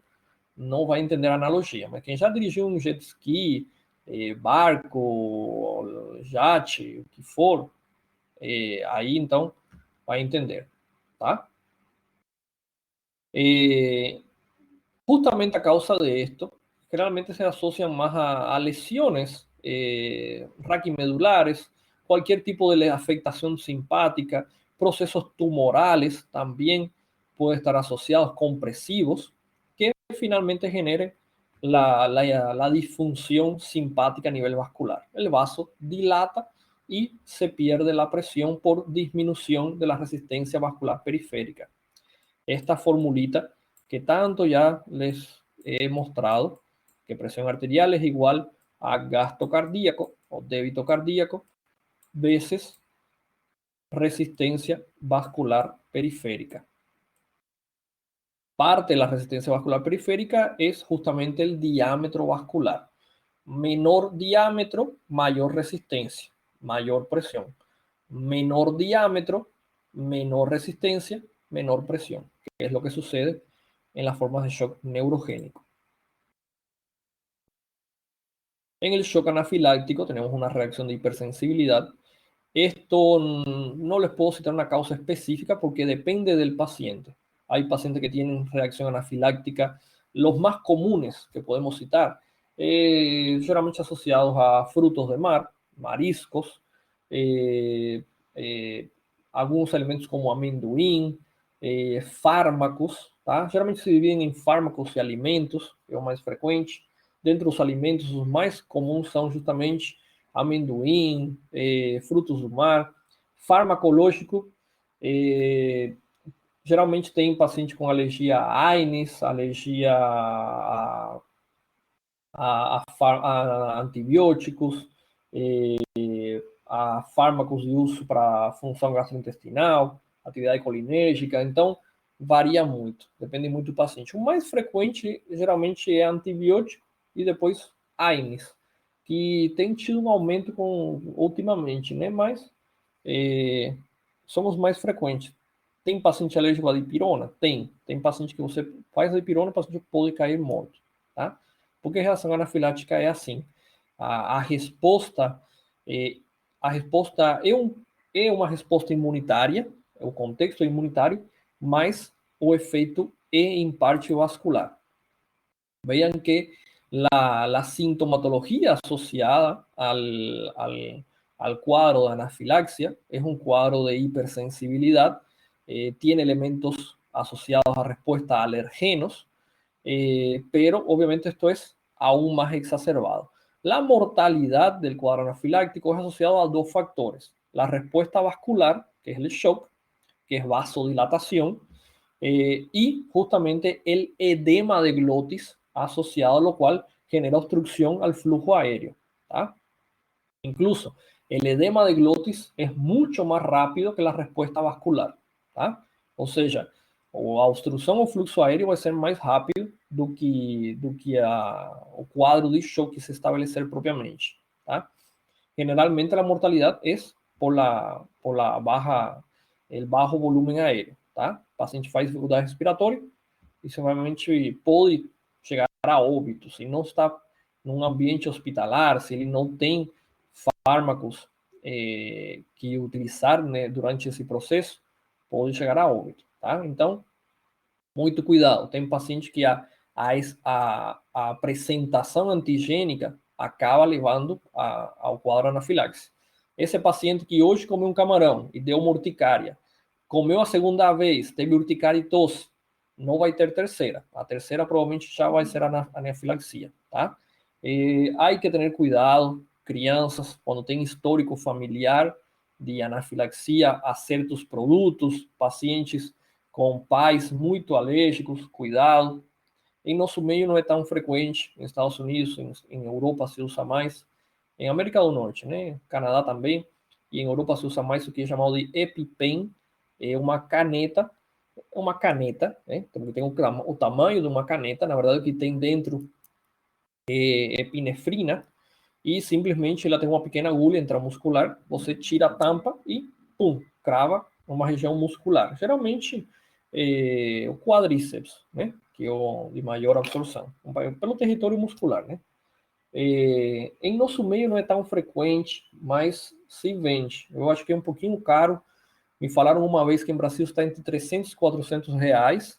não vai entender a analogia, mas quem já dirigiu um jet ski, barco, jate, o que for, aí então vai entender, tá? Justamente a causa de esto, generalmente se asocian más a lesiones raquimedulares, cualquier tipo de afectación simpática, procesos tumorales también pueden estar asociados, compresivos, que finalmente generen la disfunción simpática a nivel vascular. El vaso dilata y se pierde la presión por disminución de la resistencia vascular periférica. Esta formulita que tanto ya les he mostrado, que presión arterial es igual a gasto cardíaco o débito cardíaco veces resistencia vascular periférica. Parte de la resistencia vascular periférica es justamente el diámetro vascular. Menor diámetro, mayor resistencia, mayor presión. Menor diámetro, menor resistencia, menor presión, que es lo que sucede en las formas de shock neurogénico. En el shock anafiláctico tenemos una reacción de hipersensibilidad. Esto no les puedo citar una causa específica porque depende del paciente. Hay pacientes que tienen reacción anafiláctica. Los más comunes que podemos citar, generalmente asociados a frutos de mar, mariscos, algunos alimentos como amendoim, fármacos, tá? Geralmente se dividen em fármacos e alimentos, que é o mais frequente. Dentre os alimentos, os mais comuns são justamente amendoim, frutos do mar. Farmacológico, geralmente tem paciente com alergia a AINES, alergia a antibióticos, a fármacos de uso para função gastrointestinal, atividade colinérgica. Então, varia muito, depende muito do paciente. O mais frequente, geralmente, é antibiótico e depois AINES, que tem tido um aumento ultimamente, né? Mas são os mais frequentes. Tem paciente alérgico à dipirona? Tem. Tem paciente que você faz a dipirona, o paciente pode cair morto, tá? Porque a reação anafilática é assim. A resposta é uma resposta imunitária, o contexto é imunitário, mas o efeito é em parte vascular. vean que la sintomatología asociada al cuadro de anafilaxia es un cuadro de hipersensibilidad, tiene elementos asociados a respuesta a alergenos, pero obviamente esto es aún más exacerbado. La mortalidad del cuadro anafiláctico es asociado a dos factores: la respuesta vascular, que es el shock, que es vasodilatación, y justamente el edema de glotis asociado, a lo cual genera obstrucción al flujo aéreo. ¿tá? Incluso el edema de glotis es mucho más rápido que la respuesta vascular. Tá? Ou seja, a obstrução ao fluxo aéreo vai ser mais rápido do que o quadro de choque se estabelecer propriamente. Tá? Generalmente la mortalidad es por la el bajo volumen aéreo. Tá? O paciente faz dificuldade respiratória e seguramente pode chegar a óbito. Se não está num ambiente hospitalar, se ele não tem fármacos que utilizar, né, durante esse processo, pode chegar a óbito. Tá? Então, muito cuidado. Tem paciente que a apresentação antigênica acaba levando ao quadro anafilaxe. Esse paciente que hoje comeu um camarão e deu uma urticária, comeu a segunda vez, teve urticária e tosse, não vai ter terceira. A terceira provavelmente já vai ser anafilaxia, tá? Há que ter cuidado, crianças, quando tem histórico familiar de anafilaxia a certos produtos, pacientes com pais muito alérgicos, cuidado. Em nosso meio não é tão frequente, nos Estados Unidos, em Europa se usa mais, em América do Norte, né? Canadá também, e em Europa se usa mais o que é chamado de EpiPen, é uma caneta, né? Tem o tamanho de uma caneta, na verdade o que tem dentro é epinefrina, e simplesmente ela tem uma pequena agulha intramuscular, você tira a tampa e, pum, crava uma região muscular. Geralmente, o quadríceps, né? Que é o de maior absorção, pelo território muscular, né? Em nosso meio não é tão frequente, mas se vende. Eu acho que é um pouquinho caro. Me falaram uma vez que em Brasil está entre 300 e 400 reais,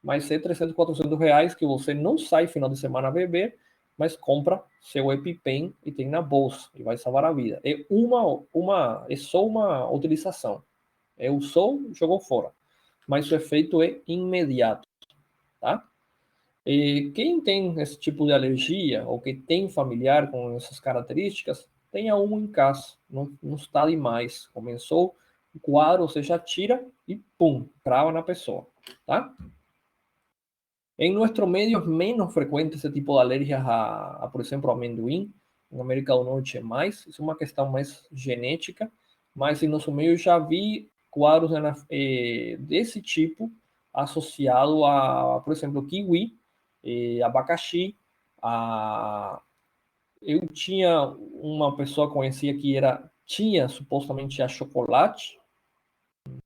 mas é 300, 400 reais que você não sai final de semana a beber, mas compra seu EpiPen e tem na bolsa e vai salvar a vida. É só uma utilização. Usou, jogou fora. Mas o efeito é imediato, tá? Quem tem esse tipo de alergia ou que tem familiar com essas características, tenha um em casa, não está demais. Começou o quadro, você já tira e pum, crava na pessoa, tá? En nuestro medio es menos frecuente ese tipo de alergias por ejemplo, amendoim. En América do Norte é mais. Isso é uma questão mais genética. Mas em nosso meio já vi quadros desse tipo associado a, por exemplo, kiwi, abacaxi. Eu tinha uma pessoa conhecia que tinha supostamente a chocolate.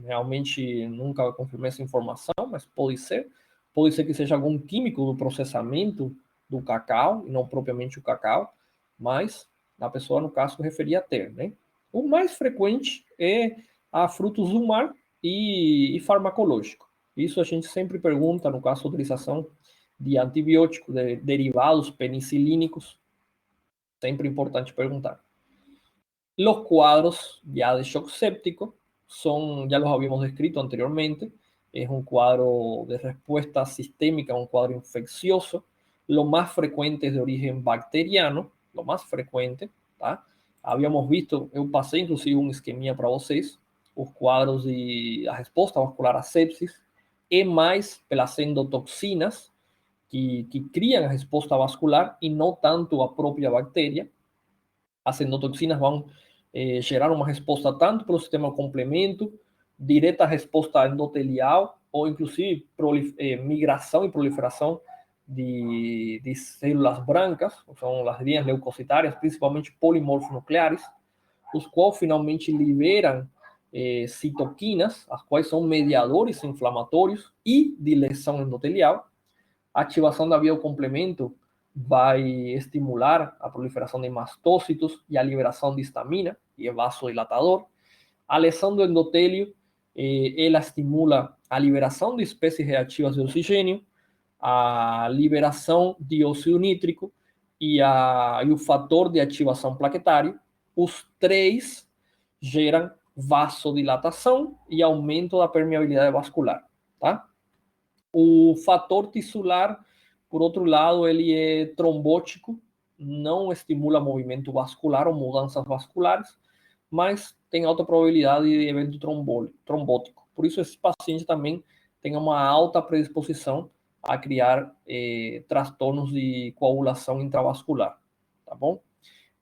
Realmente nunca confirmei essa informação, mas pode ser. Pode ser que seja algum químico do processamento do cacau, e não propriamente o cacau, mas a pessoa, no caso, referia a ter, né? O mais frequente é a frutos do mar e farmacológico. Isso a gente sempre pergunta, no caso, a utilização de antibióticos, de derivados penicilínicos, sempre importante perguntar. Los cuadros ya de shock séptico ya los habíamos descrito anteriormente. Es un cuadro de respuesta sistémica, un cuadro infeccioso. Lo más frecuente es de origen bacteriano, lo más frecuente, tá? Habíamos visto, eu passei inclusive um esqueminha para vocês, os quadros de a resposta vascular à sepsis e mais pelas endotoxinas que criam a resposta vascular e não tanto a própria bactéria. As endotoxinas vão gerar uma resposta tanto pelo sistema complemento, direta resposta endotelial, ou inclusive migração e proliferação de células brancas, são as linhas leucocitárias, principalmente polimorfonucleares, os quais finalmente liberam citoquinas, as quais são mediadores inflamatórios e de lesão endotelial. A ativação da via complemento vai estimular a proliferação de mastócitos e a liberação de histamina, e é vasodilatador. A lesão do endotélio, ela estimula a liberação de espécies reativas de oxigênio, a liberação de óxido nítrico e o fator de ativação plaquetário, os três geram vasodilatação e aumento da permeabilidade vascular, tá? O fator tisular, por outro lado, ele é trombótico, não estimula movimento vascular ou mudanças vasculares, mas tem alta probabilidade de evento trombótico. Por isso, esse paciente também tem uma alta predisposição a criar transtornos de coagulação intravascular, tá bom?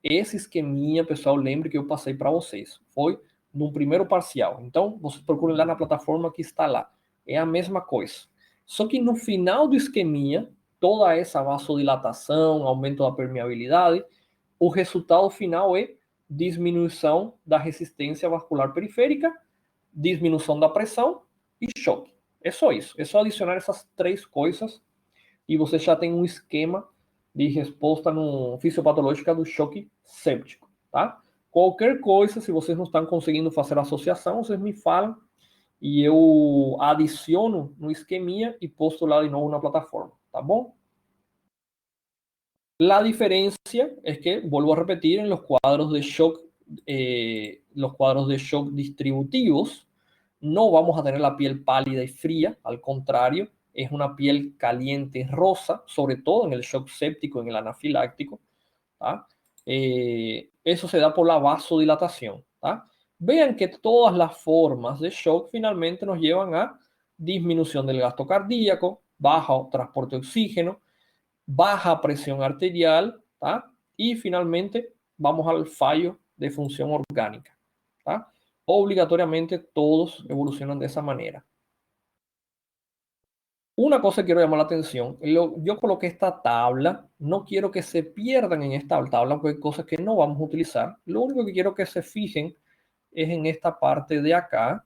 Esse esqueminha, pessoal, lembre que eu passei para vocês. Foi no primeiro parcial. Então, vocês procuram lá na plataforma que está lá. É a mesma coisa. Só que no final do esqueminha, toda essa vasodilatação, aumento da permeabilidade, o resultado final é diminuição da resistência vascular periférica, diminuição da pressão e choque. É só isso. É só adicionar essas três coisas e você já tem um esquema de resposta no fisiopatológica do choque séptico, tá? Qualquer coisa, se vocês não estão conseguindo fazer a associação, vocês me falam e eu adiciono no esqueminha e posto lá de novo na plataforma, tá bom? La diferencia es que, vuelvo a repetir, en los cuadros de shock distributivos, no vamos a tener la piel pálida y fría, al contrario, es una piel caliente rosa, sobre todo en el shock séptico, en el anafiláctico. ¿Tá? Eso se da por la vasodilatación. ¿Tá? Vean que todas las formas de shock finalmente nos llevan a disminución del gasto cardíaco, bajo transporte de oxígeno, baja presión arterial, ¿tá? Y finalmente vamos al fallo de función orgánica. ¿Tá? Obligatoriamente todos evolucionan de esa manera. Una cosa que quiero llamar la atención, yo coloqué esta tabla, no quiero que se pierdan en esta tabla porque hay cosas que no vamos a utilizar. Lo único que quiero que se fijen es en esta parte de acá.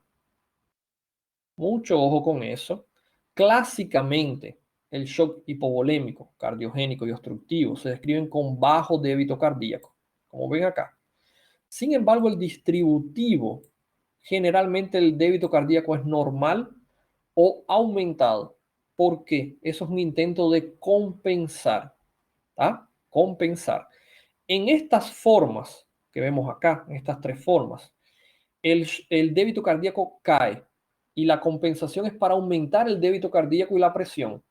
Mucho ojo con eso. Clásicamente, el shock hipovolémico, cardiogénico y obstructivo se describen con bajo débito cardíaco, como ven acá. Sin embargo, el distributivo, generalmente el débito cardíaco es normal o aumentado. ¿Por qué? Eso es un intento de compensar. ¿Tá? Compensar. En estas formas que vemos acá, en estas tres formas, el débito cardíaco cae y la compensación es para aumentar el débito cardíaco y la presión.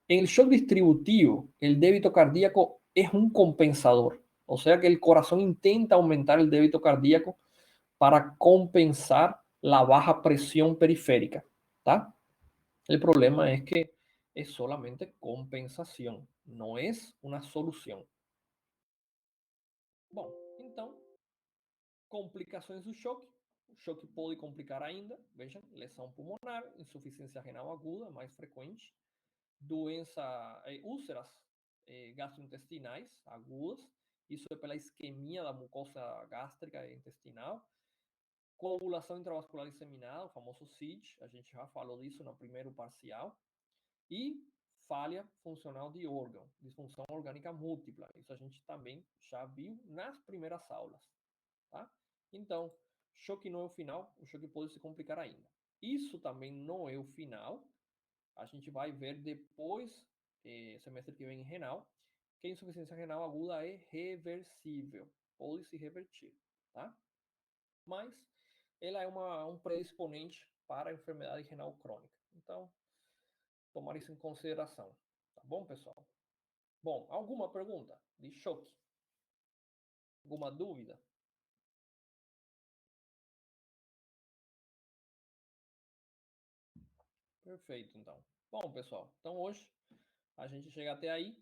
En el shock distributivo, el débito cardíaco es un compensador. O sea que el corazón intenta aumentar el débito cardíaco para compensar la baja presión periférica. ¿Tá? El problema es que es solamente compensación, não é uma solução. Bom, então, complicações do choque. O choque pode complicar ainda, vejam, lesão pulmonar, insuficiência renal aguda, mais frequente, úlceras gastrointestinais agudas, isso é pela isquemia da mucosa gástrica e intestinal, coagulação intravascular disseminada, o famoso SIDS, a gente já falou disso no primeiro parcial, e falha funcional de órgão, disfunção orgânica múltipla. Isso a gente também já viu nas primeiras aulas. Tá? Então, choque não é o final, o choque pode se complicar ainda. Isso também não é o final, a gente vai ver depois, semestre que vem em renal, que a insuficiência renal aguda é reversível, pode se revertir. Tá? Mas ela é um predisponente para a enfermidade renal crônica. Então, tomar isso em consideração. Tá bom, pessoal? Bom, alguma pergunta de choque? Alguma dúvida? Perfeito, então. Bom, pessoal, então hoje a gente chega até aí.